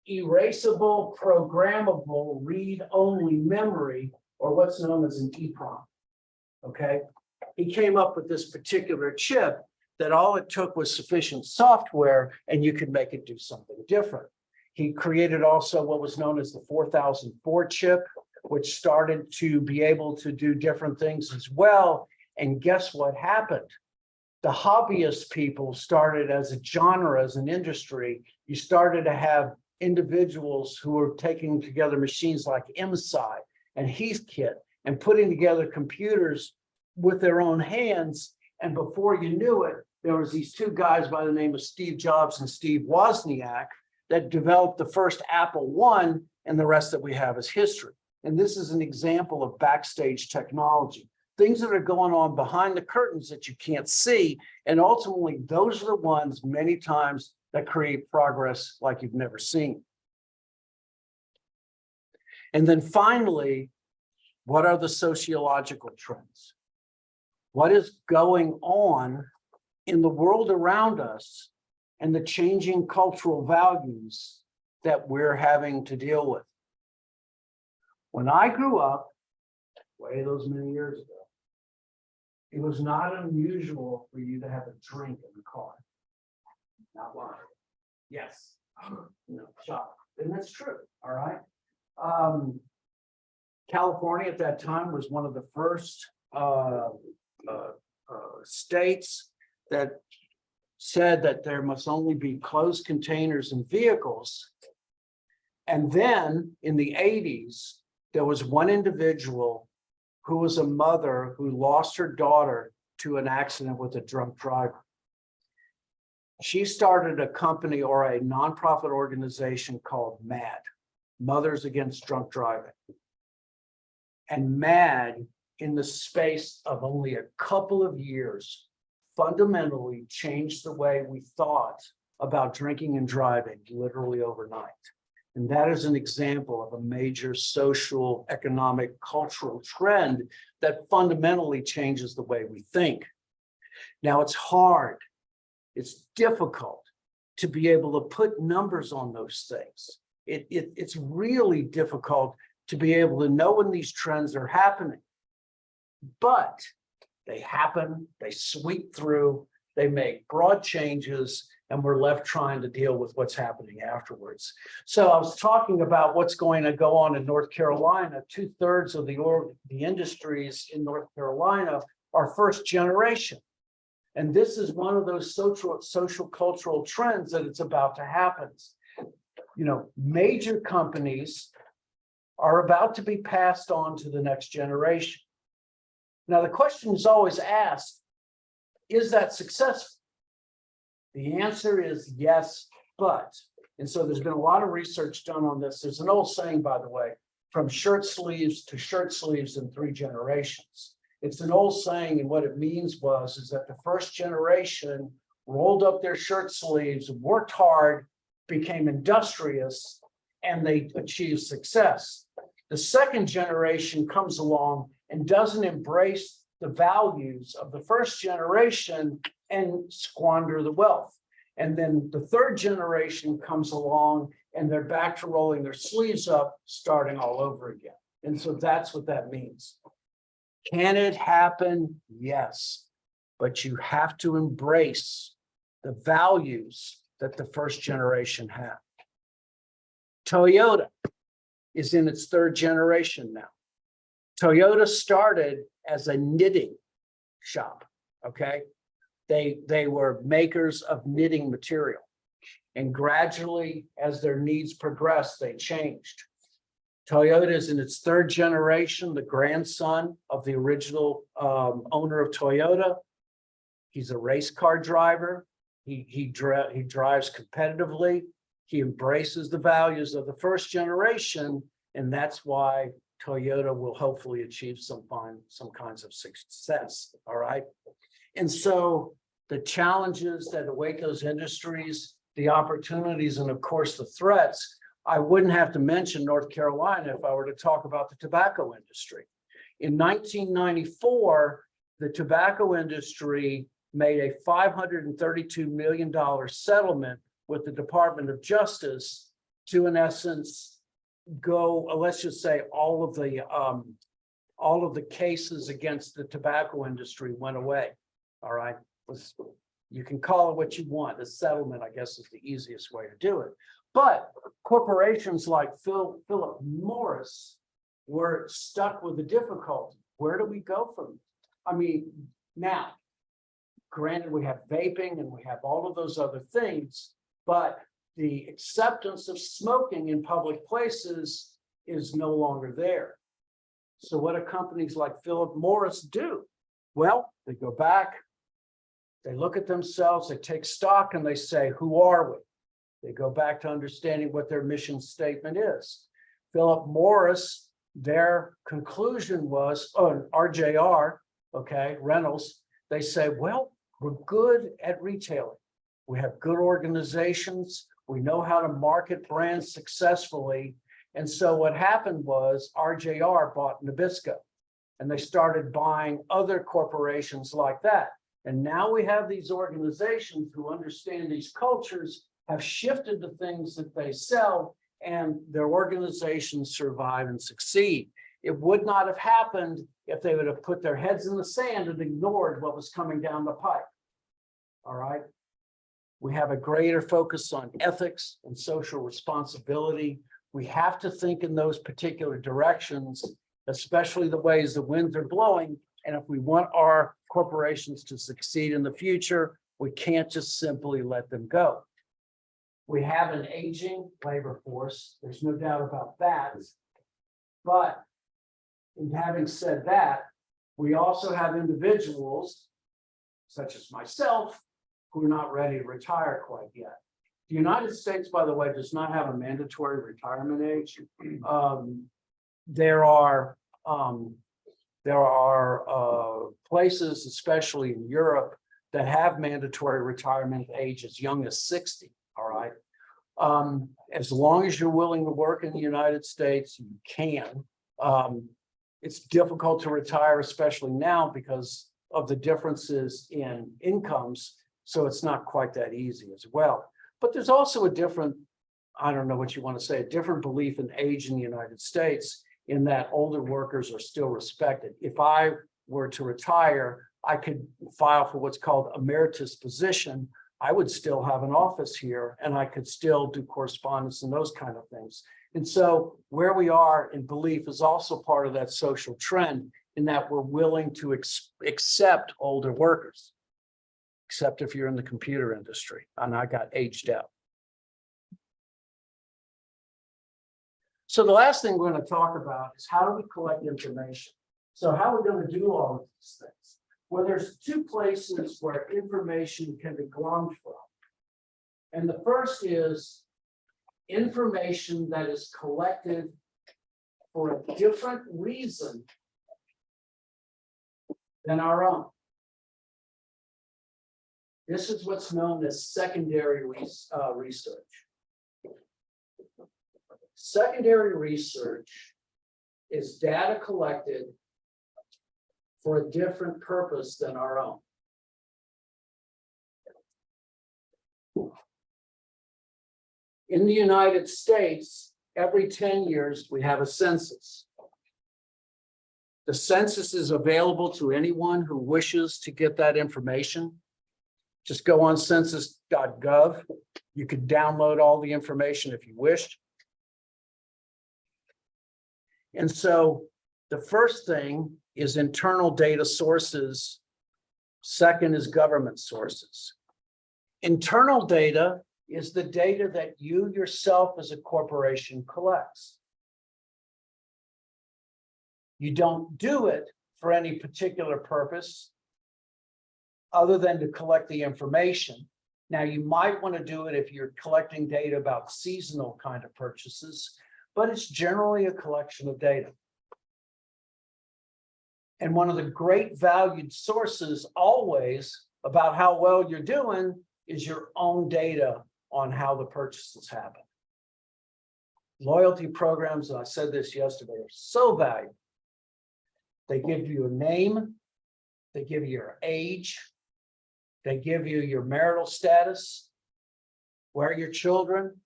erasable, programmable, read-only memory, or what's known as an EEPROM. Okay, he came up with this particular chip that all it took was sufficient software, and you could make it do something different. He created also what was known as the 4004 chip, which started to be able to do different things as well. And guess what happened? The hobbyist people started as a genre, as an industry. You started to have individuals who were taking together machines like MSI and Heathkit and putting together computers with their own hands. And before you knew it, there was these two guys by the name of Steve Jobs and Steve Wozniak that developed the first Apple I, and the rest that we have is history. And this is an example of backstage technology, things that are going on behind the curtains that you can't see. And ultimately, those are the ones many times that create progress like you've never seen. And then finally, what are the sociological trends? What is going on in the world around us and the changing cultural values that we're having to deal with? When I grew up, way those many years ago, it was not unusual for you to have a drink in the car. Not lying. Yes. No, shop. And that's true. All right. California at that time was one of the first states that said that there must only be closed containers in vehicles. And then in the 80s, there was one individual who was a mother who lost her daughter to an accident with a drunk driver. She started a company or a nonprofit organization called MAD, Mothers Against Drunk Driving. And MAD, in the space of only a couple of years, fundamentally changed the way we thought about drinking and driving literally overnight. And that is an example of a major social, economic, cultural trend that fundamentally changes the way we think. Now, it's hard, it's difficult to be able to put numbers on those things. It's really difficult to be able to know when these trends are happening. But they happen, they sweep through, they make broad changes, and we're left trying to deal with what's happening afterwards. So I was talking about what's going to go on in North Carolina. 2/3 of the industries in North Carolina are first generation. And this is one of those social cultural trends that it's about to happen. You know, major companies are about to be passed on to the next generation. Now, the question is always asked, is that successful? The answer is yes, but. And so there's been a lot of research done on this. There's an old saying, by the way, from shirt sleeves to shirt sleeves in 3 generations. It's an old saying, and what it means is that the first generation rolled up their shirt sleeves, worked hard, became industrious and they achieved success. The second generation comes along and doesn't embrace the values of the first generation and squander the wealth. And then the third generation comes along and they're back to rolling their sleeves up, starting all over again. And so that's what that means. Can it happen? Yes. But you have to embrace the values that the first generation had. Toyota is in its third generation now. Toyota started as a knitting shop, okay? They were makers of knitting material. And gradually, as their needs progressed, they changed. Toyota is in its third generation, the grandson of the original owner of Toyota. He's a race car driver. He drives competitively. He embraces the values of the first generation, and that's why Toyota will hopefully achieve some kinds of success. All right. And so the challenges that await those industries, the opportunities, and of course the threats. I wouldn't have to mention North Carolina if I were to talk about the tobacco industry. In 1994, the tobacco industry made a $532 million settlement with the Department of Justice to, in essence, go, let's just say all of the cases against the tobacco industry went away. All right. You can call it what you want. A settlement, I guess, is the easiest way to do it. But corporations like Philip Morris were stuck with the difficulty. Where do we go from? I mean, now, granted, we have vaping and we have all of those other things, but the acceptance of smoking in public places is no longer there. So what do companies like Philip Morris do? Well, they go back, they look at themselves, they take stock, and they say, who are we? They go back to understanding what their mission statement is. Philip Morris, their conclusion was, RJR, okay, Reynolds, they say, well, we're good at retailing. We have good organizations. We know how to market brands successfully. And so what happened was RJR bought Nabisco, and they started buying other corporations like that. And now we have these organizations who understand these cultures, have shifted the things that they sell, and their organizations survive and succeed. It would not have happened if they would have put their heads in the sand and ignored what was coming down the pipe. All right. We have a greater focus on ethics and social responsibility. We have to think in those particular directions, especially the ways the winds are blowing. And if we want our corporations to succeed in the future, we can't just simply let them go. We have an aging labor force. There's no doubt about that. But in having said that, we also have individuals, such as myself, who are not ready to retire quite yet. The United States, by the way, does not have a mandatory retirement age. There are places, especially in Europe, that have mandatory retirement age as young as 60. All right. As long as you're willing to work in the United States, you can. It's difficult to retire, especially now because of the differences in incomes. So it's not quite that easy as well. But there's also a different, I don't know what you want to say, a different belief in age in the United States, in that older workers are still respected. If I were to retire, I could file for what's called emeritus position. I would still have an office here, and I could still do correspondence and those kind of things. And so where we are in belief is also part of that social trend, in that we're willing to accept older workers, except if you're in the computer industry, and I got aged out. So the last thing we're going to talk about is how do we collect information? So how are we going to do all of these things? Well, there's two places where information can be gleaned from. And the first is information that is collected for a different reason than our own. This is what's known as secondary research. secondary research is data collected for a different purpose than our own. In the United States, every 10 years, we have a census. The census is available to anyone who wishes to get that information. Just go on census.gov. You could download all the information if you wished. And so the first thing is internal data sources. Second is government sources. Internal data is the data that you yourself as a corporation collects. You don't do it for any particular purpose other than to collect the information. Now, you might want to do it if you're collecting data about seasonal kind of purchases, but it's generally a collection of data. And one of the great valued sources always about how well you're doing is your own data on how the purchases happen. Loyalty programs, and I said this yesterday, are so valuable. They give you a name, they give you your age, they give you your marital status, where are your children,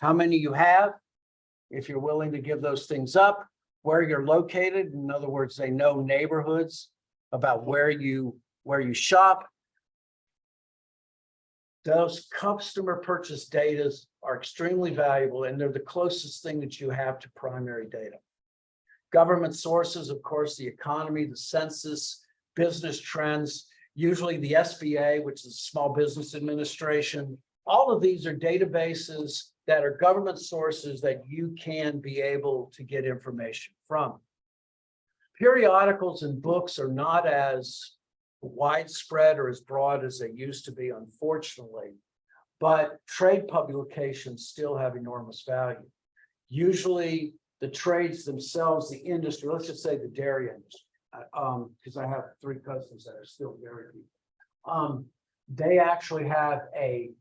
how many you have, if you're willing to give those things up, where you're located. In other words, they know neighborhoods about where you shop. Those customer purchase data are extremely valuable, and they're the closest thing that you have to primary data. Government sources, of course, the economy, the census, business trends, usually the SBA, which is Small Business Administration. All of these are databases that are government sources that you can be able to get information from. Periodicals and books are not as widespread or as broad as they used to be, unfortunately, but trade publications still have enormous value. Usually the trades themselves, the industry, let's just say the dairy industry, because I have 3 cousins that are still dairy people. They actually have a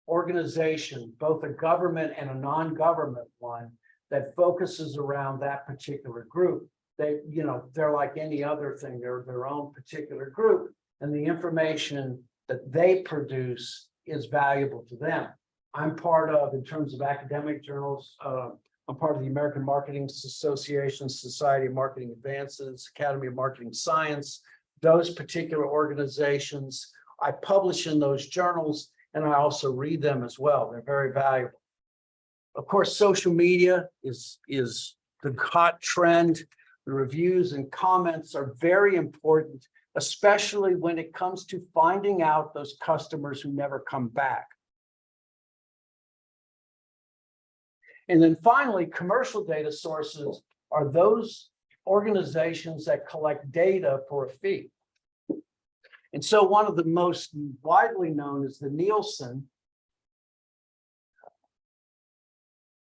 organization, both a government and a non-government one, that focuses around that particular group. They're like any other thing, they're their own particular group, and the information that they produce is valuable to them. I'm part of, in terms of academic journals, I'm part of the American Marketing Association, Society of Marketing Advances, Academy of Marketing Science, those particular organizations. I publish in those journals, and I also read them as well. They're very valuable. Of course, social media is the hot trend. The reviews and comments are very important, especially when it comes to finding out those customers who never come back. And then finally, commercial data sources are those organizations that collect data for a fee. And so one of the most widely known is the Nielsen.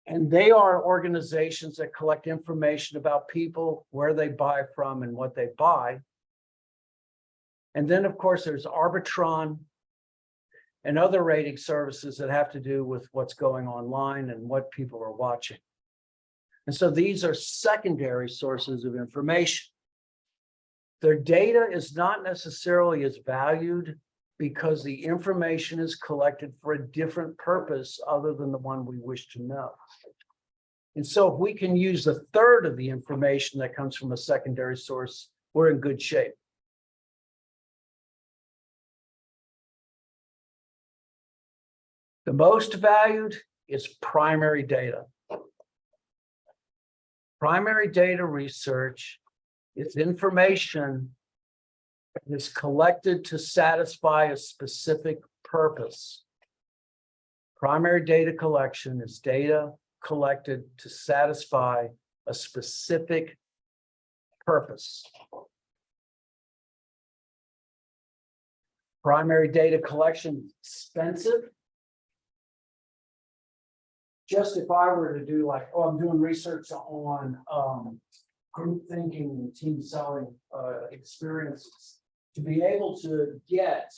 And they are organizations that collect information about people, where they buy from and what they buy. And then, of course, there's Arbitron and other rating services that have to do with what's going online and what people are watching. And so these are secondary sources of information. Their data is not necessarily as valued because the information is collected for a different purpose other than the one we wish to know. And so if we can use a third of the information that comes from a secondary source, we're in good shape. The most valued is primary data. Primary data research is information that is collected to satisfy a specific purpose. Primary data collection is data collected to satisfy a specific purpose. Primary data collection is expensive. Just if I were to do like, oh, I'm doing research on group thinking and team selling experiences, to be able to get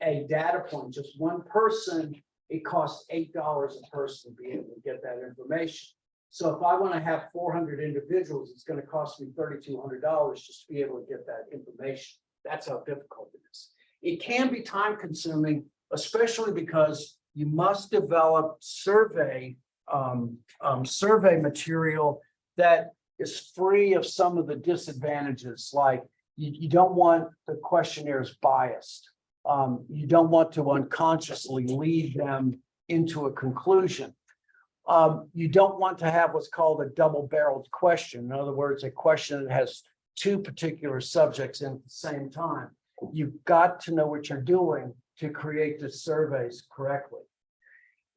a data point, just one person, it costs $8 a person to be able to get that information. So if I want to have 400 individuals, it's going to cost me $3,200 just to be able to get that information. That's how difficult it is. It can be time consuming, especially because you must develop survey material that is free of some of the disadvantages, like you don't want the questionnaires biased. You don't want to unconsciously lead them into a conclusion. You don't want to have what's called a double-barreled question. In other words, a question that has two particular subjects in at the same time. You've got to know what you're doing to create the surveys correctly.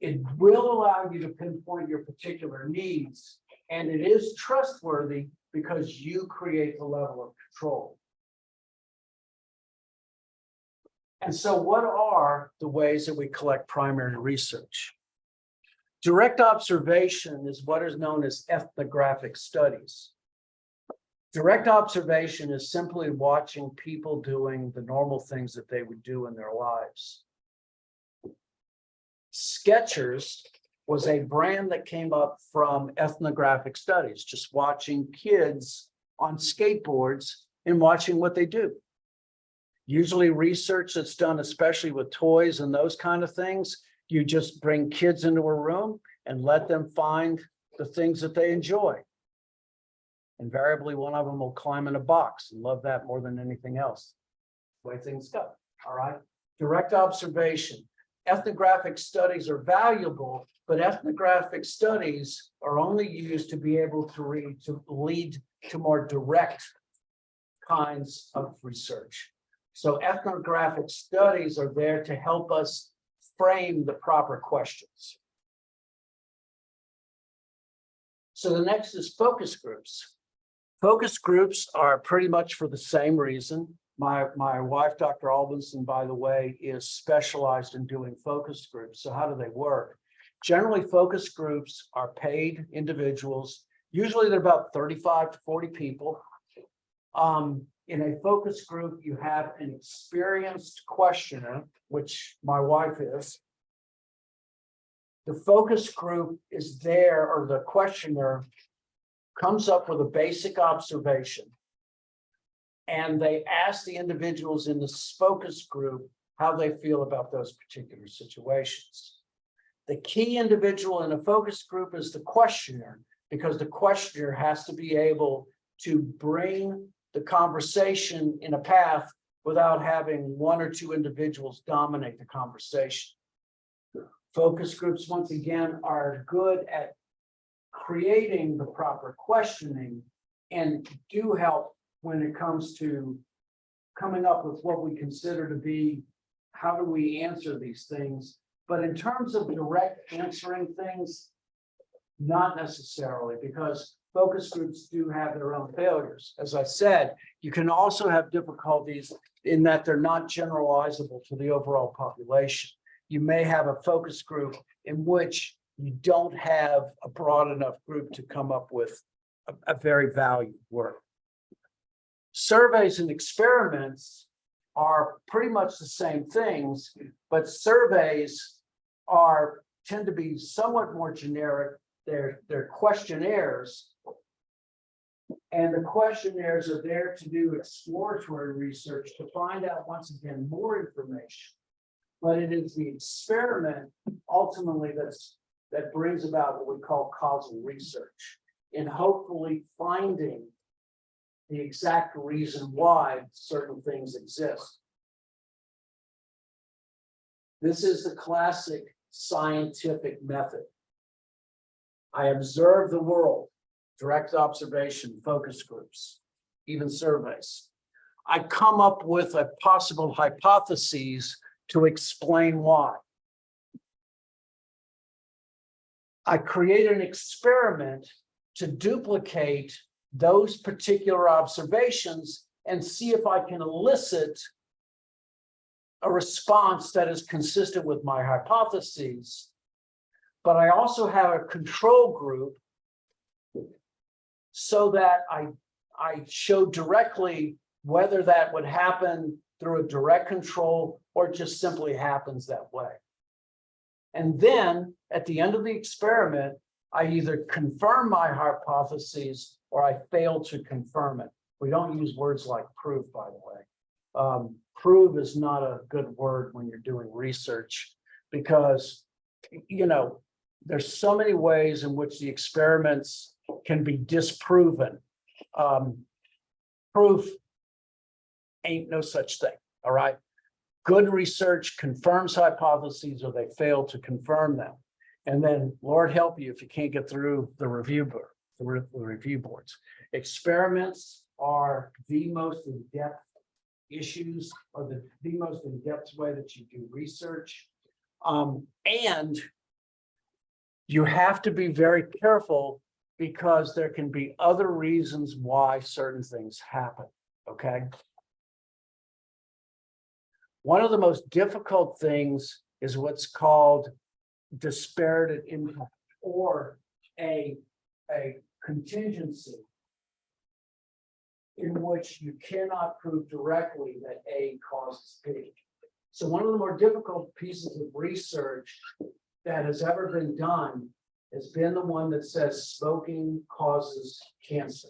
It will allow you to pinpoint your particular needs, and it is trustworthy because you create the level of control. And so what are the ways that we collect primary research? Direct observation is what is known as ethnographic studies. Direct observation is simply watching people doing the normal things that they would do in their lives. Skechers was a brand that came up from ethnographic studies, just watching kids on skateboards and watching what they do. Usually research that's done, especially with toys and those kind of things, you just bring kids into a room and let them find the things that they enjoy. Invariably, one of them will climb in a box and love that more than anything else. The way things go, all right? Direct observation. Ethnographic studies are valuable, but ethnographic studies are only used to be able to lead to more direct kinds of research. So ethnographic studies are there to help us frame the proper questions. So the next is focus groups. Focus groups are pretty much for the same reason. My wife, Dr. Albinson, by the way, is specialized in doing focus groups. So how do they work? Generally, focus groups are paid individuals. Usually they're about 35 to 40 people. In a focus group, you have an experienced questioner, which my wife is. The focus group is there, or the questioner comes up with a basic observation, and they ask the individuals in this focus group how they feel about those particular situations. The key individual in a focus group is the questioner, because the questioner has to be able to bring the conversation in a path without having one or two individuals dominate the conversation. Focus groups, once again, are good at creating the proper questioning and do help when it comes to coming up with what we consider to be, how do we answer these things? But in terms of direct answering things, not necessarily, because focus groups do have their own failures. As I said, you can also have difficulties in that they're not generalizable to the overall population. You may have a focus group in which you don't have a broad enough group to come up with a very valued work. Surveys and experiments are pretty much the same things, but surveys tend to be somewhat more generic. They're questionnaires, and the questionnaires are there to do exploratory research to find out, once again, more information. But it is the experiment ultimately that brings about what we call causal research, in hopefully finding the exact reason why certain things exist. This is the classic scientific method. I observe the world, direct observation, focus groups, even surveys. I come up with a possible hypotheses to explain why. I create an experiment to duplicate those particular observations and see if I can elicit a response that is consistent with my hypotheses. But I also have a control group so that I show directly whether that would happen through a direct control or just simply happens that way. And then at the end of the experiment, I either confirm my hypotheses or I fail to confirm it. We don't use words like prove, by the way. Prove is not a good word when you're doing research because, you know, there's so many ways in which the experiments can be disproven. Proof ain't no such thing, all right? Good research confirms hypotheses or they fail to confirm them. And then Lord help you if you can't get through the review board, the review boards. Experiments are the most in-depth issues or the most in-depth way that you do research. And you have to be very careful because there can be other reasons why certain things happen, okay? One of the most difficult things is what's called disparate impact or a contingency in which you cannot prove directly that A causes B. So one of the more difficult pieces of research that has ever been done has been the one that says smoking causes cancer.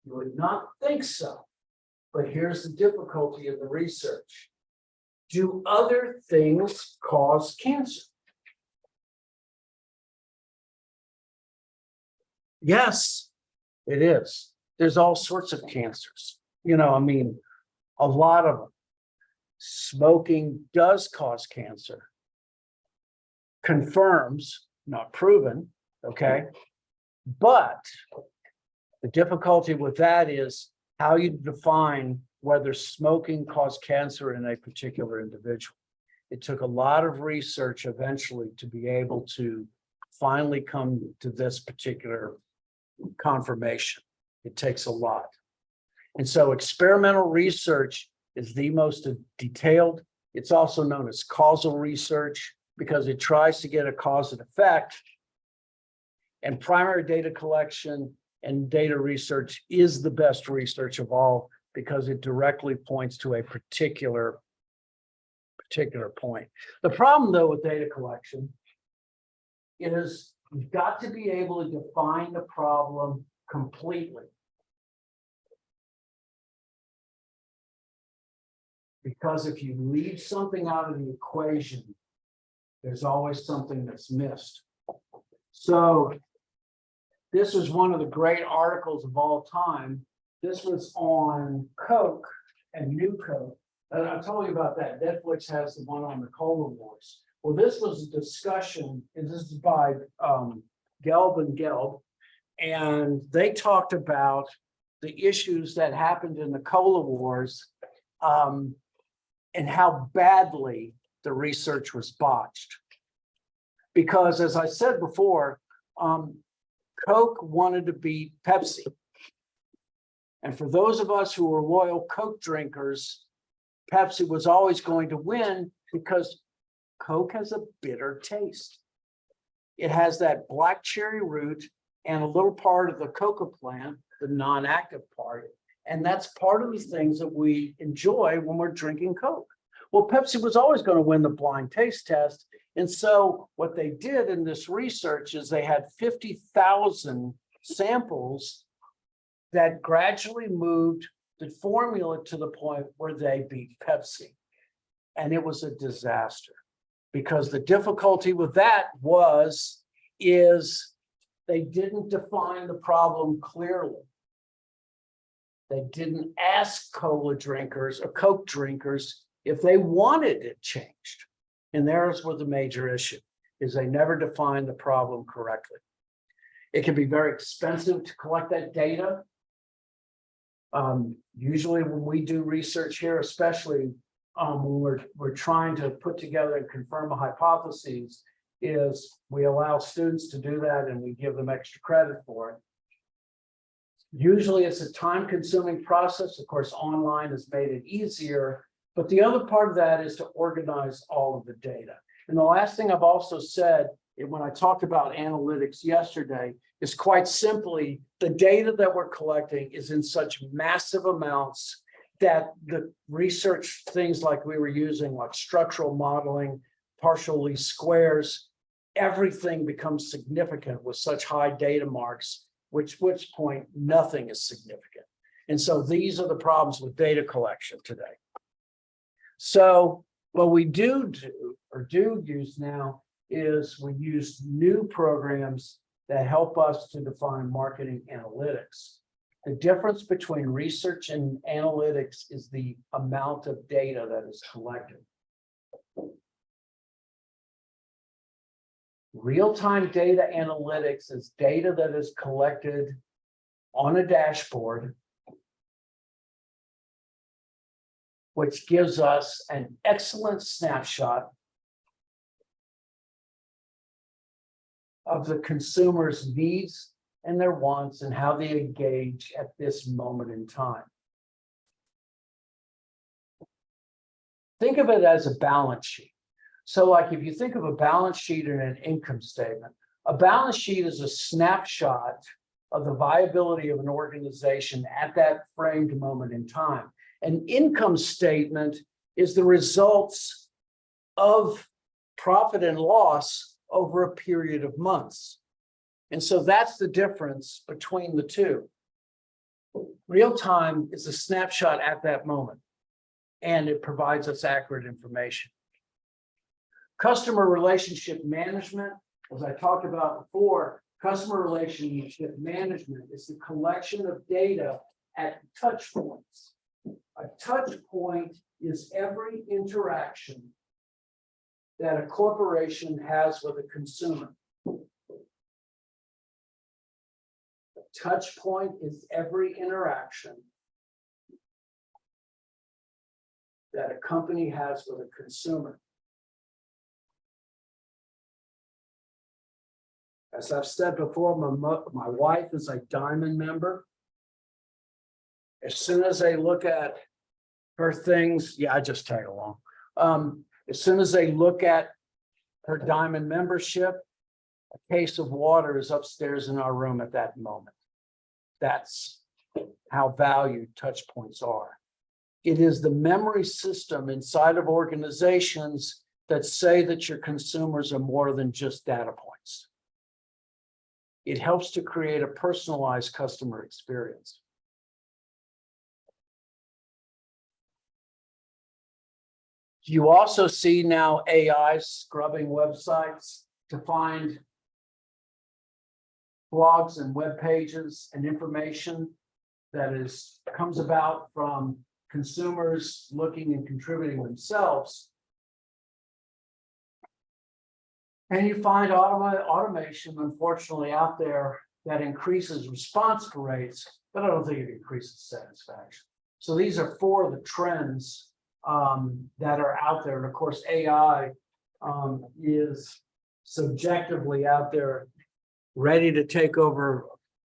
You would not think so, but here's the difficulty of the research. Do other things cause cancer? Yes, it is. There's all sorts of cancers. You know, I mean, a lot of them. Smoking does cause cancer. Confirms, not proven, okay? But the difficulty with that is how you define whether smoking caused cancer in a particular individual. It took a lot of research eventually to be able to finally come to this particular confirmation. It takes a lot. And so experimental research is the most detailed. It's also known as causal research because it tries to get a cause and effect. And primary data collection and data research is the best research of all because it directly points to a particular point. The problem though with data collection is you've got to be able to define the problem completely. Because if you leave something out of the equation, there's always something that's missed. So this is one of the great articles of all time. This was on Coke and New Coke. I told you about that. Netflix has the one on the cola wars. Well, this was a discussion, and this is by Gelb and Gelb, and they talked about the issues that happened in the cola wars and how badly the research was botched. Because as I said before, Coke wanted to beat Pepsi. And for those of us who were loyal Coke drinkers, Pepsi was always going to win because Coke has a bitter taste. It has that black cherry root and a little part of the coca plant, the non-active part. And that's part of the things that we enjoy when we're drinking Coke. Well, Pepsi was always going to win the blind taste test. And so what they did in this research is they had 50,000 samples that gradually moved the formula to the point where they beat Pepsi. And it was a disaster because the difficulty with that is they didn't define the problem clearly. They didn't ask cola drinkers or Coke drinkers if they wanted it changed. And there's where the major issue is they never defined the problem correctly. It can be very expensive to collect that data. Usually when we do research here, especially when we're trying to put together and confirm a hypothesis, is we allow students to do that and we give them extra credit for it. Usually it's a time-consuming process. Of course, online has made it easier, but the other part of that is to organize all of the data. And the last thing I've also said when I talked about analytics yesterday is quite simply the data that we're collecting is in such massive amounts that the research things like we were using, like structural modeling, partial least squares, everything becomes significant with such high data marks, which point nothing is significant. And so these are the problems with data collection today. So what we do use now is we use new programs that help us to define marketing analytics. The difference between research and analytics is the amount of data that is collected. Real-time data analytics is data that is collected on a dashboard, which gives us an excellent snapshot of the consumer's needs and their wants and how they engage at this moment in time. Think of it as a balance sheet. So like if you think of a balance sheet and an income statement, a balance sheet is a snapshot of the viability of an organization at that framed moment in time. An income statement is the results of profit and loss over a period of months. And so that's the difference between the two. Real time is a snapshot at that moment, and it provides us accurate information. Customer relationship management, as I talked about before, customer relationship management is the collection of data at touch points. A touch point is every interaction that a corporation has with a consumer. A touch point is every interaction that a company has with a consumer. As I've said before, my wife is a diamond member. As soon as they look at her things, yeah, I just tag along. As soon as they look at her diamond membership, a case of water is upstairs in our room at that moment. That's how valued touch points are. It is the memory system inside of organizations that say that your consumers are more than just data points. It helps to create a personalized customer experience. You also see now AI scrubbing websites to find blogs and web pages and information that comes about from consumers looking and contributing themselves. And you find automation, unfortunately, out there that increases response rates, but I don't think it increases satisfaction. So these are four of the trends that are out there. And of course, AI is subjectively out there, ready to take over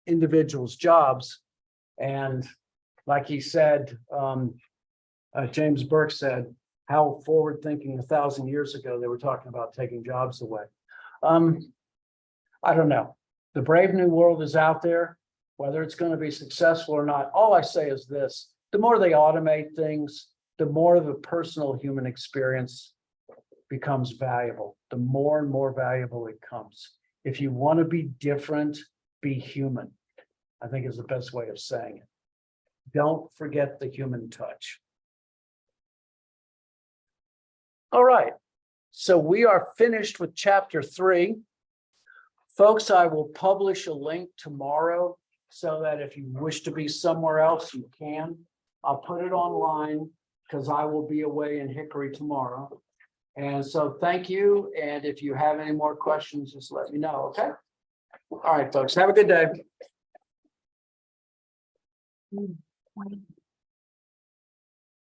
individuals' jobs. And like he said, James Burke said, how forward thinking 1,000 years ago, they were talking about taking jobs away. I don't know. The brave new world is out there, whether it's going to be successful or not. All I say is this: the more they automate things, the more the personal human experience becomes valuable, the more and more valuable it comes. If you want to be different, be human, I think is the best way of saying it. Don't forget the human touch. All right, so we are finished with chapter 3. Folks, I will publish a link tomorrow so that if you wish to be somewhere else, you can. I'll put it online because I will be away in Hickory tomorrow. And so thank you. And if you have any more questions, just let me know, okay? All right, folks, have a good day.